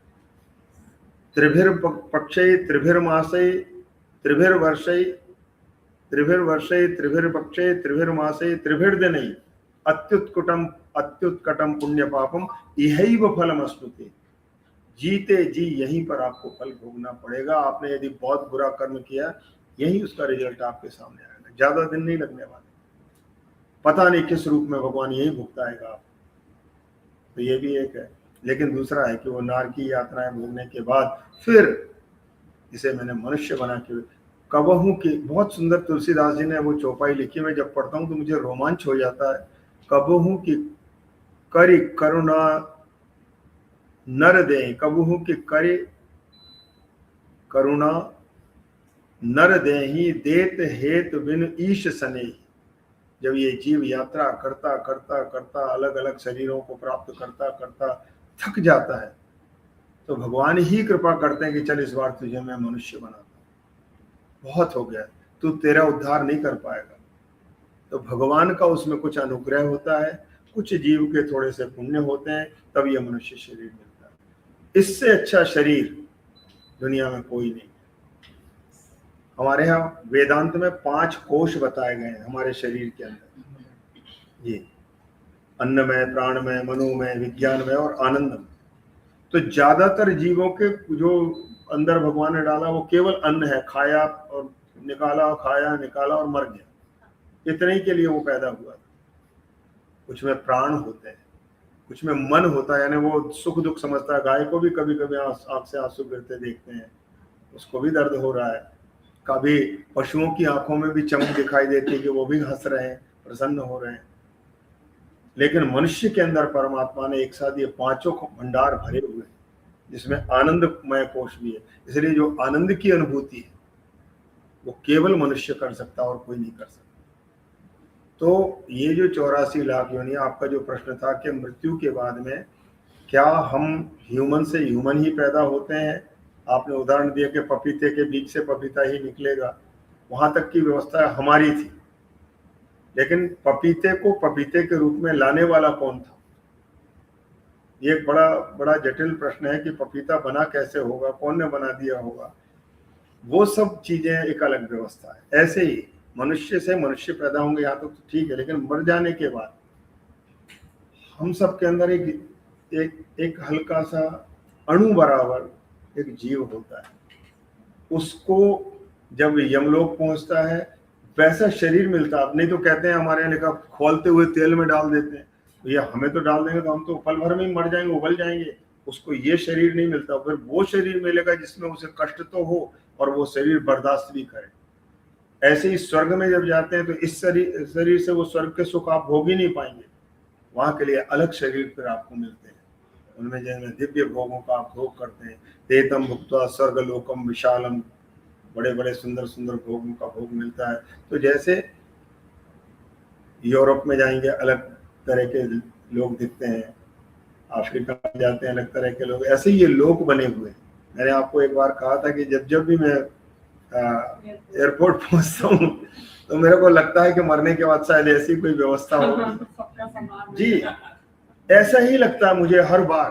त्रिभिर पक्षे त्रिभिर मासे त्रिभिर वर्षे त्रिभिर पक्षे त्रिभिर मासे त्रिभिर दिने अत्युत्कटम पुण्य पापम यही फलम अश्नुते। जीते जी यहीं पर आपको फल भोगना पड़ेगा। आपने यदि बहुत बुरा कर्म किया, यही उसका रिजल्ट आपके सामने आएगा, ज्यादा दिन नहीं लगने वाले, पता नहीं किस रूप में भगवान यही भुगताएगा आप। तो ये भी एक है। लेकिन दूसरा है कि वो नार की यात्राएं भोगने के बाद फिर इसे मैंने मनुष्य बना के कबहू की, बहुत सुंदर तुलसीदास जी ने वो चौपाई लिखी, मैं जब पढ़ता हूँ तो मुझे रोमांच हो जाता है। कबहू की करी करुणा नर दे, कबहू की करी करुणा नर देहि देत हेत बिन ईश सने। जब ये जीव यात्रा करता करता करता अलग अलग शरीरों को प्राप्त करता करता थक जाता है, तो भगवान ही कृपा करते हैं कि चल इस बार तुझे मैं मनुष्य बनाता हूं, बहुत हो गया, तू तेरा उद्धार नहीं कर पाएगा। तो भगवान का उसमें कुछ अनुग्रह होता है, कुछ जीव के थोड़े से पुण्य होते हैं, तब यह मनुष्य शरीर मिलता है। इससे अच्छा शरीर दुनिया में कोई नहीं। हमारे यहाँ वेदांत में 5 कोश बताए गए हैं हमारे शरीर के अंदर, ये अन्नमय, प्राणमय, मनोमय, विज्ञानमय और आनंदमय। तो ज्यादातर जीवों के जो अंदर भगवान ने डाला वो केवल अन्न है, खाया और निकाला, खाया निकाला और मर गया, इतने ही के लिए वो पैदा हुआ था। कुछ में प्राण होते हैं, कुछ में मन होता है, यानी वो सुख दुख समझता है। गाय को भी कभी कभी आंख से आंसू गिरते देखते हैं, उसको भी दर्द हो रहा है। कभी पशुओं की आंखों में भी चमक दिखाई देती है कि वो भी हंस रहे हैं, प्रसन्न हो रहे हैं। लेकिन मनुष्य के अंदर परमात्मा ने एक साथ ये पांचों भंडार भरे हुए हैं, जिसमें आनंदमय कोश भी है। इसलिए जो आनंद की अनुभूति है वो केवल मनुष्य कर सकता और कोई नहीं कर सकता। तो ये जो 84 लाख योनि, आपका जो प्रश्न था कि मृत्यु के बाद में क्या हम ह्यूमन से ह्यूमन ही पैदा होते हैं, आपने उदाहरण दिया कि पपीते के बीज से पपीता ही निकलेगा, वहां तक की व्यवस्था हमारी थी। लेकिन पपीते को पपीते के रूप में लाने वाला कौन था? ये एक बड़ा जटिल प्रश्न है कि पपीता बना कैसे होगा, कौन ने बना दिया होगा, वो सब चीजें एक अलग व्यवस्था है। ऐसे ही मनुष्य से मनुष्य पैदा होंगे यहाँ तो ठीक है, लेकिन मर जाने के बाद हम सब के अंदर एक हल्का सा अणु बराबर एक जीव होता है। उसको जब यमलोक पहुंचता है वैसा शरीर मिलता है। नहीं तो कहते हैं हमारे यहाँ लिखा खोलते हुए तेल में डाल देते हैं, तो ये हमें तो डाल देंगे तो हम तो पल भर में ही मर जाएंगे, उबल जाएंगे। उसको ये शरीर नहीं मिलता, फिर वो शरीर मिलेगा जिसमें उसे कष्ट तो हो और वो शरीर बर्दाश्त भी करे। ऐसे ही स्वर्ग में जब जाते हैं तो इस शरीर से वो स्वर्ग के सुख आप भोग ही नहीं पाएंगे, वहां के लिए अलग शरीर फिर आपको मिलते हैं। उनमें जैसे दिव्य भोगों का आप भोग करते हैं। तेतम भुक्त्वा स्वर्ग लोकम विशालम, बड़े बड़े सुंदर सुंदर भोगों का भोग मिलता है। तो जैसे यूरोप में जाएंगे अलग तरह के लोग दिखते हैं, अफ्रीका में जाते हैं अलग तरह के लोग, ऐसे ही ये लोक बने हुए हैं। मैंने आपको एक बार कहा था कि जब भी मैं एयरपोर्ट पहुंचता हूँ तो मेरे को लगता है कि मरने के बाद शायद ऐसी कोई व्यवस्था होगी। जी, ऐसा ही लगता है मुझे हर बार।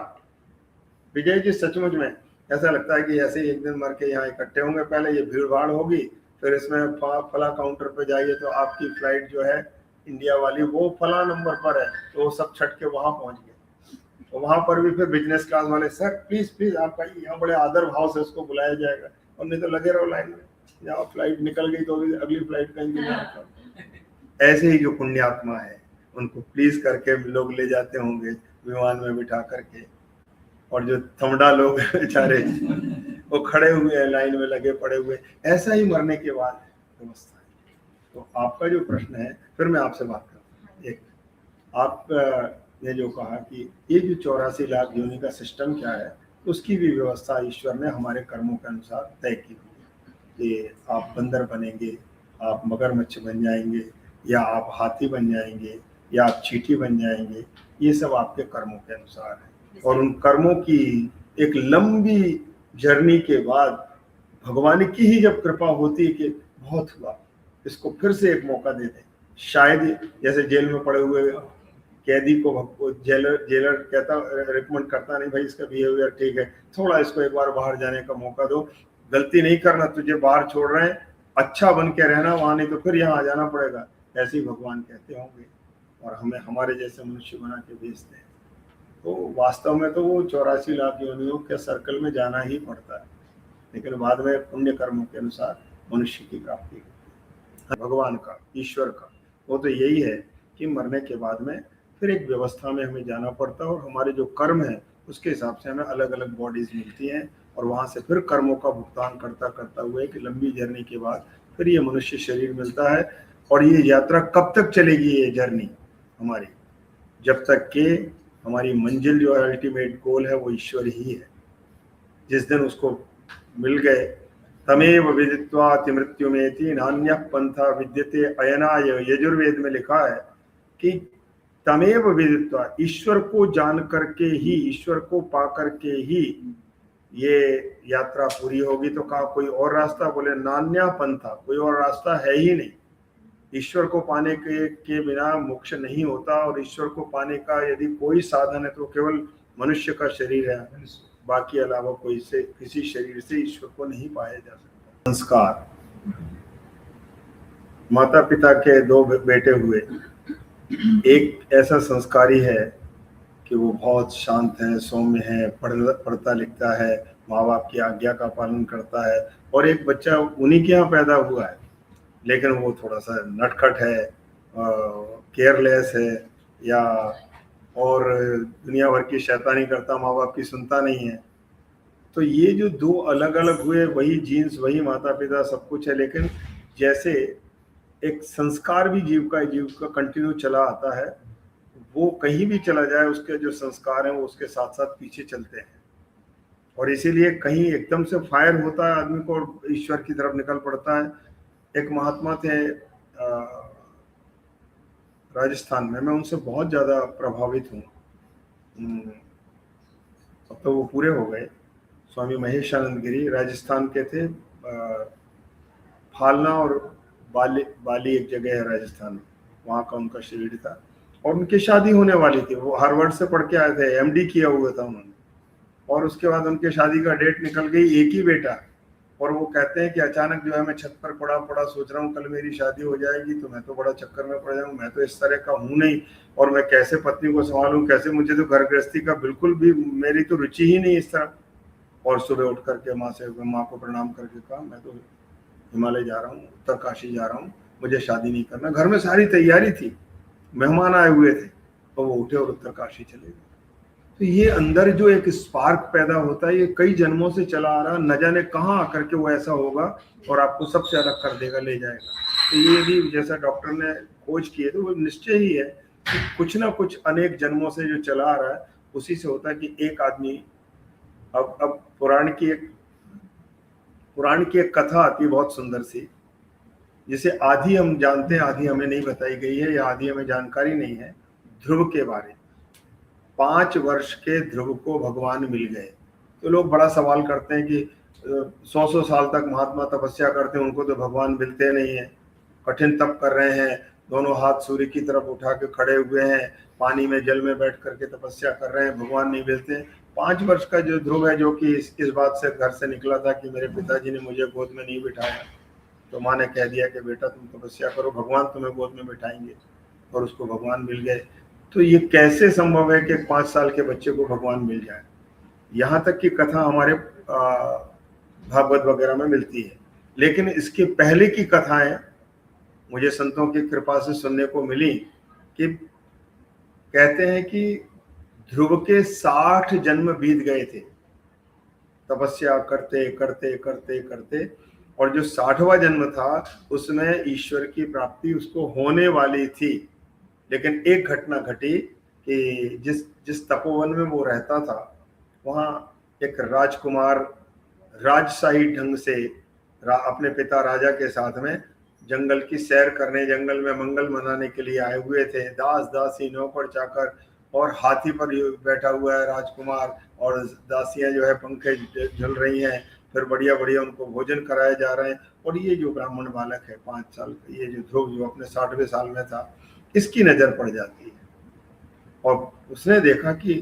विजय जी, सचमुच में ऐसा लगता है कि ऐसे ही एक दिन मर के यहाँ इकट्ठे होंगे। पहले ये भीड़ भाड़ होगी, फिर इसमें फला काउंटर पे जाइए तो आपकी फ्लाइट जो है इंडिया वाली वो फला नंबर पर है, तो वो सब छट के वहां पहुंच गए। तो वहां पर भी फिर बिजनेस क्लास वाले, सर प्लीज आपका यहाँ बड़े आदर भाव से उसको बुलाया जाएगा, और नहीं तो लगे रहो लाइन में, यहाँ फ्लाइट निकल गई तो अगली फ्लाइट का इंतजार। ऐसे ही जो पुण्यात्मा है उनको प्लीज करके लोग ले जाते होंगे विमान में बिठा करके, और जो थमड़ा लोग बेचारे वो खड़े हुए हैं लाइन में लगे पड़े हुए। ऐसा ही मरने के बाद व्यवस्था है। तो आपका जो प्रश्न है, फिर मैं आपसे बात करता हूँ। एक आपने जो कहा कि ये जो 84 लाख योनि का सिस्टम क्या है, उसकी भी व्यवस्था ईश्वर ने हमारे कर्मों के अनुसार तय की हुई है कि आप बंदर बनेंगे, आप मगरमच्छ बन जाएंगे, या आप हाथी बन जाएंगे, या आप चींटी बन जाएंगे। ये सब आपके कर्मों के अनुसार है। और उन कर्मों की एक लंबी जर्नी के बाद भगवान की ही जब कृपा होती है कि बहुत हुआ, इसको फिर से एक मौका दे दें। शायद जैसे जेल में पड़े हुए कैदी को जेलर कहता, रिकमेंड करता नहीं भाई इसका बिहेवियर ठीक है, थोड़ा इसको एक बार बाहर जाने का मौका दो, गलती नहीं करना, तुझे बाहर छोड़ रहे हैं, अच्छा बन के रहना वहां, नहीं तो फिर यहाँ आ जाना पड़ेगा। ऐसे ही भगवान कहते होंगे और हमें हमारे जैसे मनुष्य बना के भेजते हैं। तो वास्तव में तो वो 84 लाख योनियों के सर्कल में जाना ही पड़ता है, लेकिन बाद में पुण्य कर्मों के अनुसार मनुष्य की प्राप्ति होती है। भगवान का, ईश्वर का वो तो यही है कि मरने के बाद में फिर एक व्यवस्था में हमें जाना पड़ता है, और हमारे जो कर्म है उसके हिसाब से हमें अलग अलग बॉडीज मिलती हैं, और वहाँ से फिर कर्मों का भुगतान करता हुआ एक लंबी जर्नी के बाद फिर ये मनुष्य शरीर मिलता है। और ये यात्रा कब तक चलेगी, ये जर्नी हमारी, जब तक कि हमारी मंजिल जो अल्टीमेट गोल है वो ईश्वर ही है। जिस दिन उसको मिल गए, तमेव विदित्वा मृत्युमेति नान्यः पंथा विद्यते अयनाय, यजुर्वेद में लिखा है कि तमेव विदित्वा, ईश्वर को जान करके ही, ईश्वर को पा करके ही ये यात्रा पूरी होगी। तो कहा कोई और रास्ता, बोले नान्या पंथा, कोई और रास्ता है ही नहीं। ईश्वर को पाने के बिना मोक्ष नहीं होता, और ईश्वर को पाने का यदि कोई साधन है तो केवल मनुष्य का शरीर है, बाकी अलावा कोई से किसी शरीर से ईश्वर को नहीं पाया जा सकता। संस्कार, माता पिता के 2 बेटे हुए, एक ऐसा संस्कारी है कि वो बहुत शांत है, सौम्य है, पढ़ता लिखता है, माँ बाप की आज्ञा का पालन करता है, और एक बच्चा उन्हीं के यहाँ पैदा हुआ है लेकिन वो थोड़ा सा नटखट है, केयरलेस है, या और दुनिया भर की शैतानी करता, माँ बाप की सुनता नहीं है। तो ये जो 2 अलग अलग हुए, वही जीन्स, वही माता पिता, सब कुछ है, लेकिन जैसे एक संस्कार भी जीव का कंटिन्यू चला आता है, वो कहीं भी चला जाए उसके जो संस्कार हैं वो उसके साथ साथ पीछे चलते हैं। और इसीलिए कहीं एकदम से फायर होता है आदमी को और ईश्वर की तरफ निकल पड़ता है। एक महात्मा थे राजस्थान में, मैं उनसे बहुत ज़्यादा प्रभावित हूँ। अब तो वो पूरे हो गए। स्वामी महेशानंद गिरी राजस्थान के थे। फालना और बाली एक जगह है राजस्थान में, वहाँ का उनका शिविर था और उनकी शादी होने वाली थी। वो हार्वर्ड से पढ़ के आए थे, एमडी किया हुआ था उन्होंने। और उसके बाद उनके शादी का डेट निकल गई, एक ही बेटा। और वो कहते हैं कि अचानक जो है मैं छत पर पड़ा सोच रहा हूँ कल मेरी शादी हो जाएगी तो मैं तो बड़ा चक्कर में पड़ जाऊँ, मैं तो इस तरह का हूँ नहीं, और मैं कैसे पत्नी को संभालूं, कैसे, मुझे तो घर गृहस्थी का बिल्कुल भी, मेरी तो रुचि ही नहीं इस तरह। और सुबह उठ करके माँ को प्रणाम करके कहा मैं तो हिमालय जा रहा हूँ, उत्तरकाशी जा रहा हूँ, मुझे शादी नहीं करना। घर में सारी तैयारी थी, मेहमान आए हुए थे, तो वो उठे और उत्तरकाशी चले गए। तो ये अंदर जो एक स्पार्क पैदा होता है, ये कई जन्मों से चला आ रहा, न जाने कहाँ आकर के वो ऐसा होगा और आपको सबसे अलग कर देगा, ले जाएगा। तो ये भी जैसा डॉक्टर ने खोज की है तो वो निश्चय ही है कि कुछ ना कुछ अनेक जन्मों से जो चला आ रहा है उसी से होता है कि एक आदमी, अब पुराण की एक कथा आती है बहुत सुंदर सी, जिसे आधी हम जानते हैं आधी हमें नहीं बताई गई है या आधी हमें जानकारी नहीं है। ध्रुव के बारे, 5 वर्ष के ध्रुव को भगवान मिल गए। तो लोग बड़ा सवाल करते हैं कि 100 साल तक महात्मा तपस्या करते हैं, उनको तो भगवान मिलते नहीं है, कठिन तप कर रहे हैं, दोनों हाथ सूर्य की तरफ उठा के खड़े हुए हैं, पानी में जल में बैठ करके तपस्या कर रहे हैं, भगवान नहीं मिलते। 5 वर्ष का जो ध्रुव है, जो कि इस बात से घर से निकला था कि मेरे पिताजी ने मुझे गोद में नहीं बिठाया, तो माँ ने कह दिया कि बेटा तुम तपस्या करो, भगवान तुम्हें गोद में बिठाएंगे, और उसको भगवान मिल गए। तो ये कैसे संभव है कि 5 साल के बच्चे को भगवान मिल जाए? यहाँ तक की कथा हमारे भागवत वगैरह में मिलती है, लेकिन इसके पहले की कथाएं मुझे संतों की कृपा से सुनने को मिली कि कहते हैं कि ध्रुव के 60 जन्म बीत गए थे तपस्या करते करते करते करते, और जो 60वां जन्म था उसमें ईश्वर की प्राप्ति उसको होने वाली थी। लेकिन एक घटना घटी कि जिस तपोवन में वो रहता था वहाँ एक राजकुमार राजशाही ढंग से अपने पिता राजा के साथ में जंगल की सैर करने, जंगल में मंगल मनाने के लिए आए हुए थे। दास दासी नौकर चाकर और हाथी पर बैठा हुआ है राजकुमार, और दासियां जो है पंखे झल रही हैं, फिर बढ़िया बढ़िया उनको भोजन कराए जा रहे हैं। और ये जो ब्राह्मण बालक है 5 साल का, ये जो ध्रुव जो अपने 60वें साल में था, इसकी नजर पड़ जाती है। और उसने देखा कि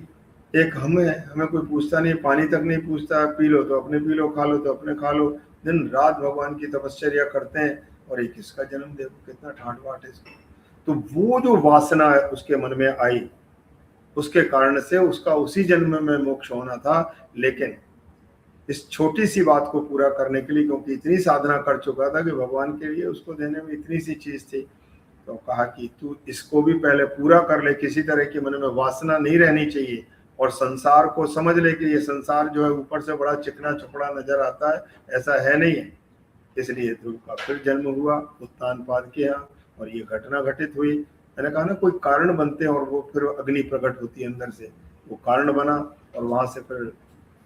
एक हमें कोई पूछता नहीं, पानी तक नहीं पूछता, पी लो तो अपने पी लो, खा लो तो अपने खा लो, दिन रात भगवान की तपस्या करते हैं, और एक इसका जन्म देखो कितना ठाट बाट है इसको। तो वो जो वासना उसके मन में आई, उसके कारण से उसका उसी जन्म में मोक्ष होना था। लेकिन इस छोटी सी बात को पूरा करने के लिए, क्योंकि इतनी साधना कर चुका था कि भगवान के लिए उसको देने में इतनी सी चीज थी, तो कहा कि तू इसको भी पहले पूरा कर ले, किसी तरह की मन में वासना नहीं रहनी चाहिए, और संसार को समझ ले कि ये संसार जो है ऊपर से बड़ा चिकना चुपड़ा नजर आता है, ऐसा है नहीं है। इसलिए ध्रुव का फिर जन्म हुआ उत्तानपाद के यहाँ, और ये घटना घटित हुई। मैंने कहा ना, कोई कारण बनते हैं और वो फिर अग्नि प्रकट होती है अंदर से, वो कारण बना, और वहां से फिर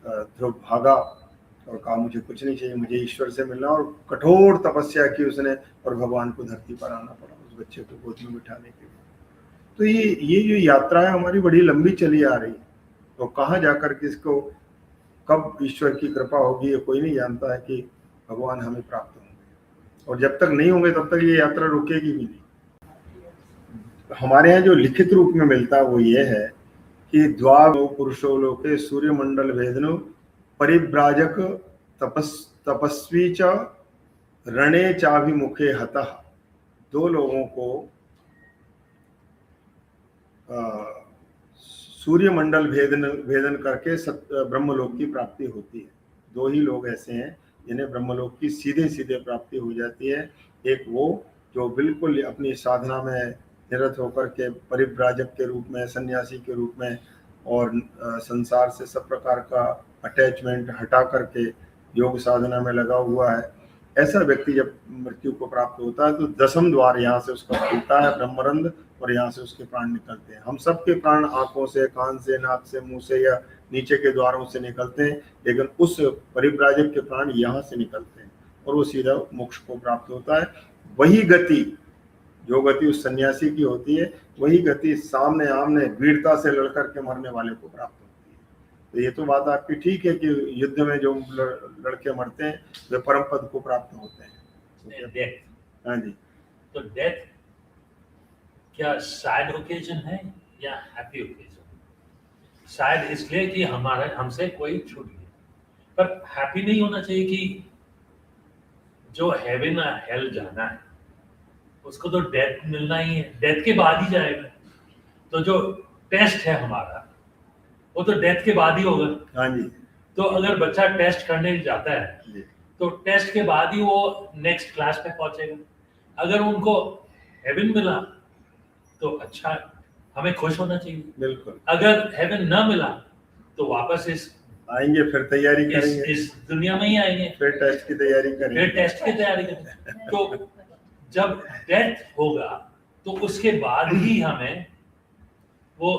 ध्रुव भागा और कहा मुझे कुछ नहीं चाहिए, मुझे ईश्वर से मिलना, और कठोर तपस्या की उसने, और भगवान को धरती पर आना पड़ा उस बच्चे को गोद में बिठाने के लिए। तो ये जो यात्रा है हमारी बड़ी लंबी चली आ रही है, तो कहाँ जाकर किसको कब ईश्वर की कृपा होगी ये कोई नहीं जानता है कि भगवान हमें प्राप्त होंगे, और जब तक नहीं होंगे तब तक ये यात्रा रुकेगी भी नहीं। हमारे यहाँ जो लिखित रूप में मिलता है वो ये है कि द्वावो पुरुषो लोके सूर्यमंडल भेदनो परिव्राजक तपस्वी च रणे चाभिमुखे हतः। 2 लोगों को सूर्यमंडल भेदन करके ब्रह्मलोक की प्राप्ति होती है। 2 ही लोग ऐसे हैं जिन्हें ब्रह्मलोक की सीधे सीधे प्राप्ति हो जाती है। एक वो जो बिल्कुल अपनी साधना में निरत होकर के परिव्राजक के रूप में, सन्यासी के रूप में, और संसार से सब प्रकार का अटैचमेंट हटा करके योग साधना में लगा हुआ है। ऐसा व्यक्ति जब मृत्यु को प्राप्त होता है तो 10वें द्वार यहाँ से उसका खुलता है ब्रह्मरंध्र, और यहाँ से उसके प्राण निकलते हैं। हम सबके प्राण आंखों से, कान से, नाक से, मुंह से या नीचे के द्वारों से निकलते हैं, लेकिन उस परिव्राजक के प्राण यहाँ से निकलते हैं और वो सीधा मोक्ष को प्राप्त होता है। वही गति, जो गति उस सन्यासी की होती है, वही गति सामने आमने वीरता से लड़कर के मरने वाले को प्राप्त होती है। तो ये तो बात आपकी ठीक है कि युद्ध में जो लड़के मरते हैं वे परम पद को प्राप्त होते हैं। डेथ, हाँ जी। तो डेथ क्या सैड ओकेजन है या हैप्पी ओकेजन? सैड इसलिए कि हमारा हमसे कोई छूट गया, पर हैप्पी नहीं होना चाहिए कि जो हेवन हेल जाना है उसको तो डेथ मिलना ही है, डेथ के बाद ही जाएगा। तो जो टेस्ट है हमारा वो तो डेथ के बाद ही होगा। हाँ जी। तो अगर बच्चा टेस्ट करने जाता है तो टेस्ट के बाद ही वो नेक्स्ट क्लास पे पहुंचेगा। अगर उनको हेवन मिला तो अच्छा, हमें खुश होना चाहिए। बिल्कुल। अगर हेवन ना मिला तो वापस इस आएंगे, फिर तैयारी करेंगे, इस दुनिया में ही आएंगे, फिर टेस्ट की तैयारी करेंगे, फिर टेस्ट की तैयारी करेंगे। तो जब डेथ होगा तो उसके बाद ही हमें वो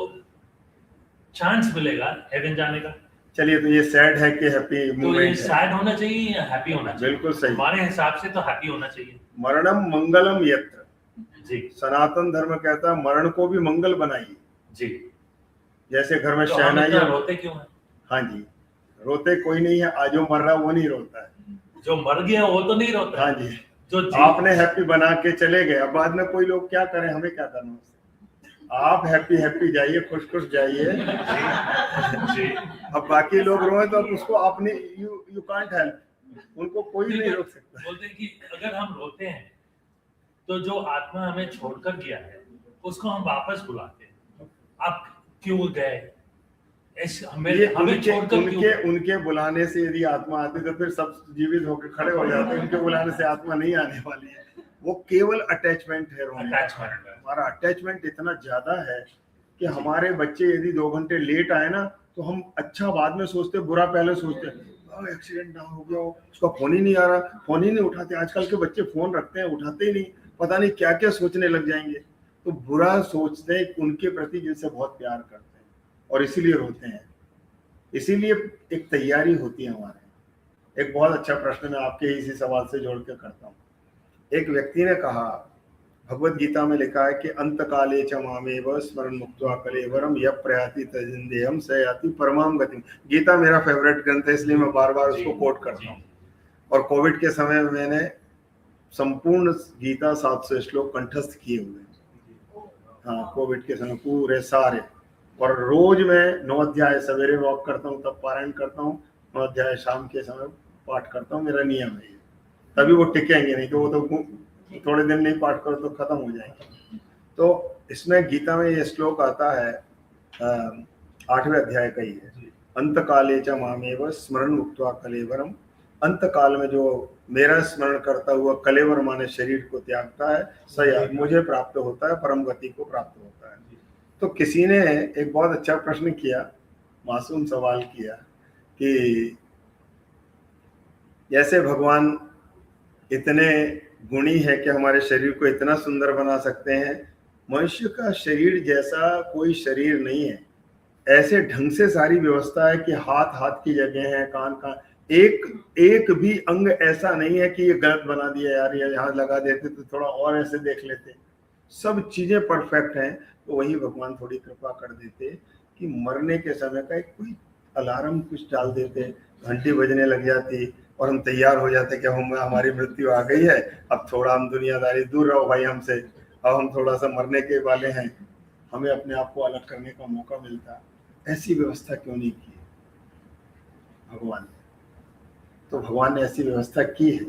चांस मिलेगा हेवन जाने का। चलिए, तो ये सैड है कि हैप्पी तो ये मूवमेंट है? सैड होना चाहिए या हैप्पी होना चाहिए? बिल्कुल सही। हमारे हिसाब से तो हैप्पी होना चाहिए। मरणम मंगलम यत्र, जी सनातन धर्म कहता है मरण को भी मंगल बनाइए। जी। जैसे घर में तो हम शहनाई इतना है। रोते क्यों हैं? हाँ जी, रोते कोई नहीं है, आज जो मर रहा है वो नहीं रोता है। जो मर गया वो तो नहीं रोता। हाँ जी। जो आपने हैप्पी बना के चले गए, अब बाद में कोई लोग क्या करें, हमें क्या करना उससे? आप हैप्पी हैप्पी जाइए, खुश खुश जाइए। जी। अब बाकी लोग रोए तो अब उसको अपनी यू कांट हेल्प, उनको कोई नहीं रोक सकता। बोलते हैं कि अगर हम रोते हैं तो जो आत्मा हमें छोड़कर गया है उसको हम वापस बुलाते हैं। आप क्यों गए? हमें छोड़कर उनके बुलाने से यदि आत्मा आती तो फिर सब जीवित होकर खड़े हो जाते। उनके बुलाने से आत्मा नहीं आने वाली है। वो केवल अटैचमेंट है। हमारा अटैचमेंट इतना ज्यादा है कि हमारे बच्चे यदि 2 घंटे लेट आए ना तो हम अच्छा बाद में सोचते, बुरा पहले सोचते। एक्सीडेंट ना हो गया, उसका फोन ही नहीं आ रहा, फोन ही नहीं उठाते। आजकल के बच्चे फोन रखते हैं, उठाते ही नहीं, पता नहीं क्या क्या सोचने लग जाएंगे। तो बुरा सोचते हैं उनके प्रति जिनसे बहुत प्यार करते हैं और इसीलिए रोते हैं। इसीलिए एक तैयारी होती है हमारे। एक बहुत अच्छा प्रश्न मैं आपके इसी सवाल से जोड़ के करता हूँ। एक व्यक्ति ने कहा, भगवत गीता में लिखा है कि अंत काले च मामेव स्मरण मुक्त्वा कलेवरम यः प्रयाति तजिंदेयम स याति परमाम गतिम। गीता मेरा फेवरेट ग्रंथ है, इसलिए मैं बार बार उसको कोट करता हूँ। और कोविड के समय में मैंने संपूर्ण गीता 700 श्लोक कंठस्थ किए हुए। हाँ, कोविड के समय पूरे सारे। और रोज मैं 9 अध्याय सवेरे वॉक करता हूँ, तब पारायण करता हूँ, 9 अध्याय शाम के समय पाठ करता हूँ। मेरा नियम है ये, तभी वो टिकेंगे, नहीं तो वो तो थोड़े दिन नहीं पाठ करो तो खत्म हो जाएंगे। तो इसमें गीता में ये श्लोक आता है, 8वें अध्याय का ही है, अंत काले च मामेव स्मरण मुक्त्वा कलेवरम। अंत काल में जो मेरा स्मरण करता हुआ कलेवर माने शरीर को त्यागता है, सया मुझे प्राप्त होता है, परम गति को प्राप्त होता है। तो किसी ने एक बहुत अच्छा प्रश्न किया, मासूम सवाल किया कि जैसे भगवान इतने गुणी है कि हमारे शरीर को इतना सुंदर बना सकते हैं, मनुष्य का शरीर जैसा कोई शरीर नहीं है। ऐसे ढंग से सारी व्यवस्था है कि हाथ हाथ की जगह है, कान कान, एक भी अंग ऐसा नहीं है कि ये गलत बना दिया यार, ये यहाँ लगा देते तो थोड़ा और ऐसे देख लेते। सब चीजें परफेक्ट हैं। तो वही भगवान थोड़ी कृपा कर देते कि मरने के समय का एक कोई अलार्म कुछ डाल देते, घंटी बजने लग जाती और हम तैयार हो जाते कि हमारी मृत्यु आ गई है, अब थोड़ा हम दुनियादारी दूर रहो भाई हमसे, अब हम थोड़ा सा मरने के वाले हैं, हमें अपने आप को अलग करने का मौका मिलता। ऐसी व्यवस्था क्यों नहीं की भगवान ने? तो भगवान ने ऐसी व्यवस्था की है।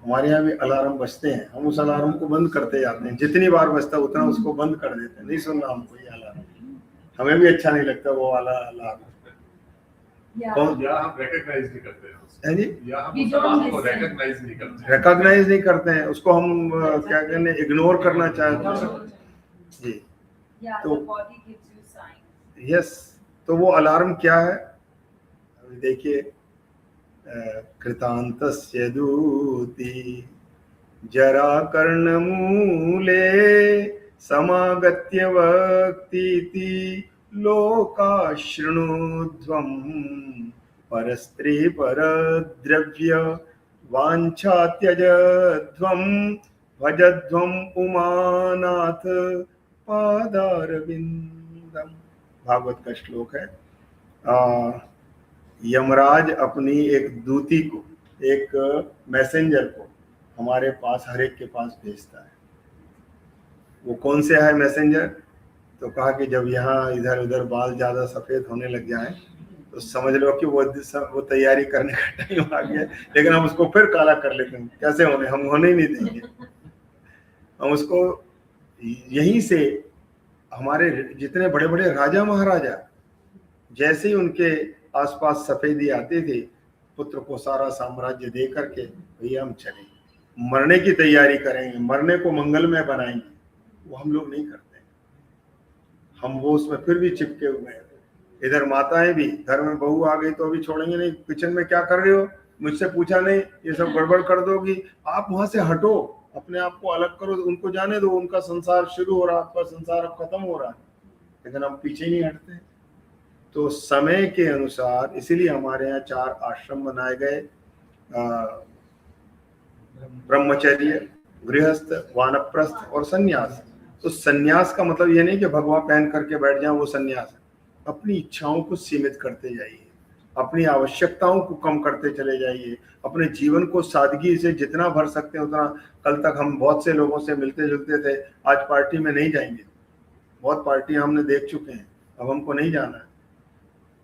हमारे यहाँ भी अलार्म बजते हैं, हम उस अलार्म को बंद करते जाते हैं। जितनी बार बजता है उतना उसको बंद कर देते हैं, नहीं सुनना हमको ये अलार्म। हमें भी अच्छा नहीं लगता वो वाला अलार्म। या हम रिकॉग्नाइज नहीं करते हैं जी, या हम उस अलार्म को रिकॉग्नाइज नहीं करते हैं। रिकॉग्नाइज नहीं करते हैं उसको, हम क्या कहते हैं, इग्नोर करना चाहते हैं जी। तो यस, तो वो अलार्म क्या है? अभी देखिए, कृतान्तस्य दूति जराकर्णमूले समागत्य वक्तीति लोकाशृणुध्वं परस्त्री परद्रव्य वाञ्छात्यजध्वं भजध्वं उमानाथ पादारविंदम। भागवत का श्लोक है। यमराज अपनी एक दूती को, एक मैसेंजर को हमारे पास, हर एक के पास भेजता है। वो कौन से है मैसेंजर? तो कहा कि जब यहाँ इधर उधर बाल ज्यादा सफेद होने लग जाए तो समझ लो कि वो तैयारी करने का टाइम आ गया, लेकिन हम उसको फिर काला कर लेते हैं। कैसे होने? हम होने ही नहीं देंगे। हम उसको यहीं से, हमारे जितने बड़े बड़े राजा महाराजा, जैसे ही उनके आसपास सफेदी आती थी, पुत्र को सारा साम्राज्य दे करके भैया हम चलेंगे, मरने की तैयारी करेंगे, मरने को मंगलमय बनाएंगे। वो हम लोग नहीं करते। हम वो उसमें फिर भी चिपके हुए हैं। इधर माताएं भी, घर में बहू आ गई तो अभी छोड़ेंगे नहीं, किचन में क्या कर रहे हो, मुझसे पूछा नहीं, ये सब गड़बड़ कर दोगी, आप वहां से हटो, अपने आप को अलग करो, उनको जाने दो, उनका संसार शुरू हो रहा, आपका संसार अब खत्म हो रहा है, लेकिन हम पीछे नहीं हटते। तो समय के अनुसार इसीलिए हमारे यहाँ 4 आश्रम बनाए गए, ब्रह्मचर्य, गृहस्थ, वानप्रस्थ और सन्यास। तो सन्यास का मतलब ये नहीं कि भगवा पहन करके बैठ जाए, वो सन्यास है। अपनी इच्छाओं को सीमित करते जाइए, अपनी आवश्यकताओं को कम करते चले जाइए, अपने जीवन को सादगी से जितना भर सकते हैं उतना। कल तक हम बहुत से लोगों से मिलते जुलते थे, आज पार्टी में नहीं जाएंगे। बहुत पार्टियां हमने देख चुके हैं, अब हमको नहीं जाना है,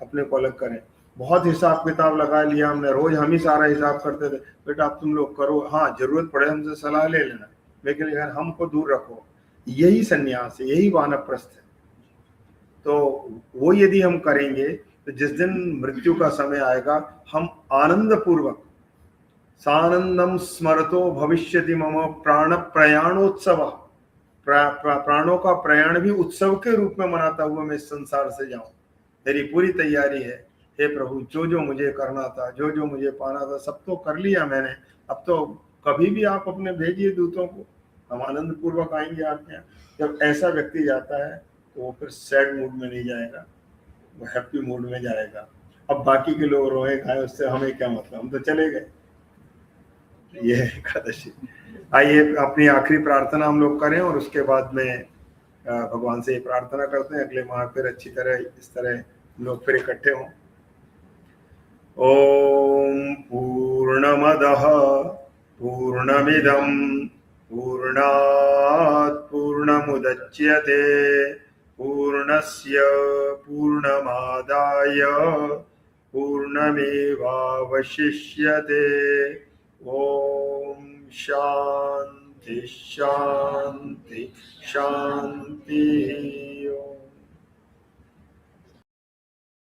अपने को अलग करें। बहुत हिसाब किताब लगा लिया हमने, रोज हम ही सारा हिसाब करते थे, बेटा अब तुम लोग करो, हाँ जरूरत पड़े हमसे सलाह ले लेना, लेकिन हमको दूर रखो। यही सन्यास है, यही वानप्रस्थ है। तो वो यदि हम करेंगे तो जिस दिन मृत्यु का समय आएगा, हम आनंद पूर्वक, सानंदम स्मरतो भविष्यति मम प्राण प्रयाणोत्सव, प्राणों का प्रयाण भी उत्सव के रूप में मनाता हुआ मैं इस संसार से जाऊं। मेरी पूरी तैयारी है, हे प्रभु, जो जो मुझे करना था, जो जो मुझे पाना था, सब तो कर लिया मैंने। अब तो कभी भी आप अपने भेजिए दूतों को, हम आनंद पूर्वक आएंगे आपके यहाँ। जब ऐसा व्यक्ति जाता है तो वो फिर सैड मूड में नहीं जाएगा, वो हैप्पी मूड में जाएगा। अब बाकी के लोग रोए खाए, उससे हमें क्या मतलब, हम तो चले गए। ये है एकादशी। आइए अपनी आखिरी प्रार्थना हम लोग करें और उसके बाद में भगवान से ये प्रार्थना करते हैं, अगले माह फिर अच्छी तरह इस तरह लोग फिर इकट्ठे हों। ओम पूर्णमदः पूर्णमिदं पूर्णात् पूर्णमुदच्यते पूर्णस्य पूर्णमादाय पूर्णमेवावशिष्यते। ओम शांति शांति शांति।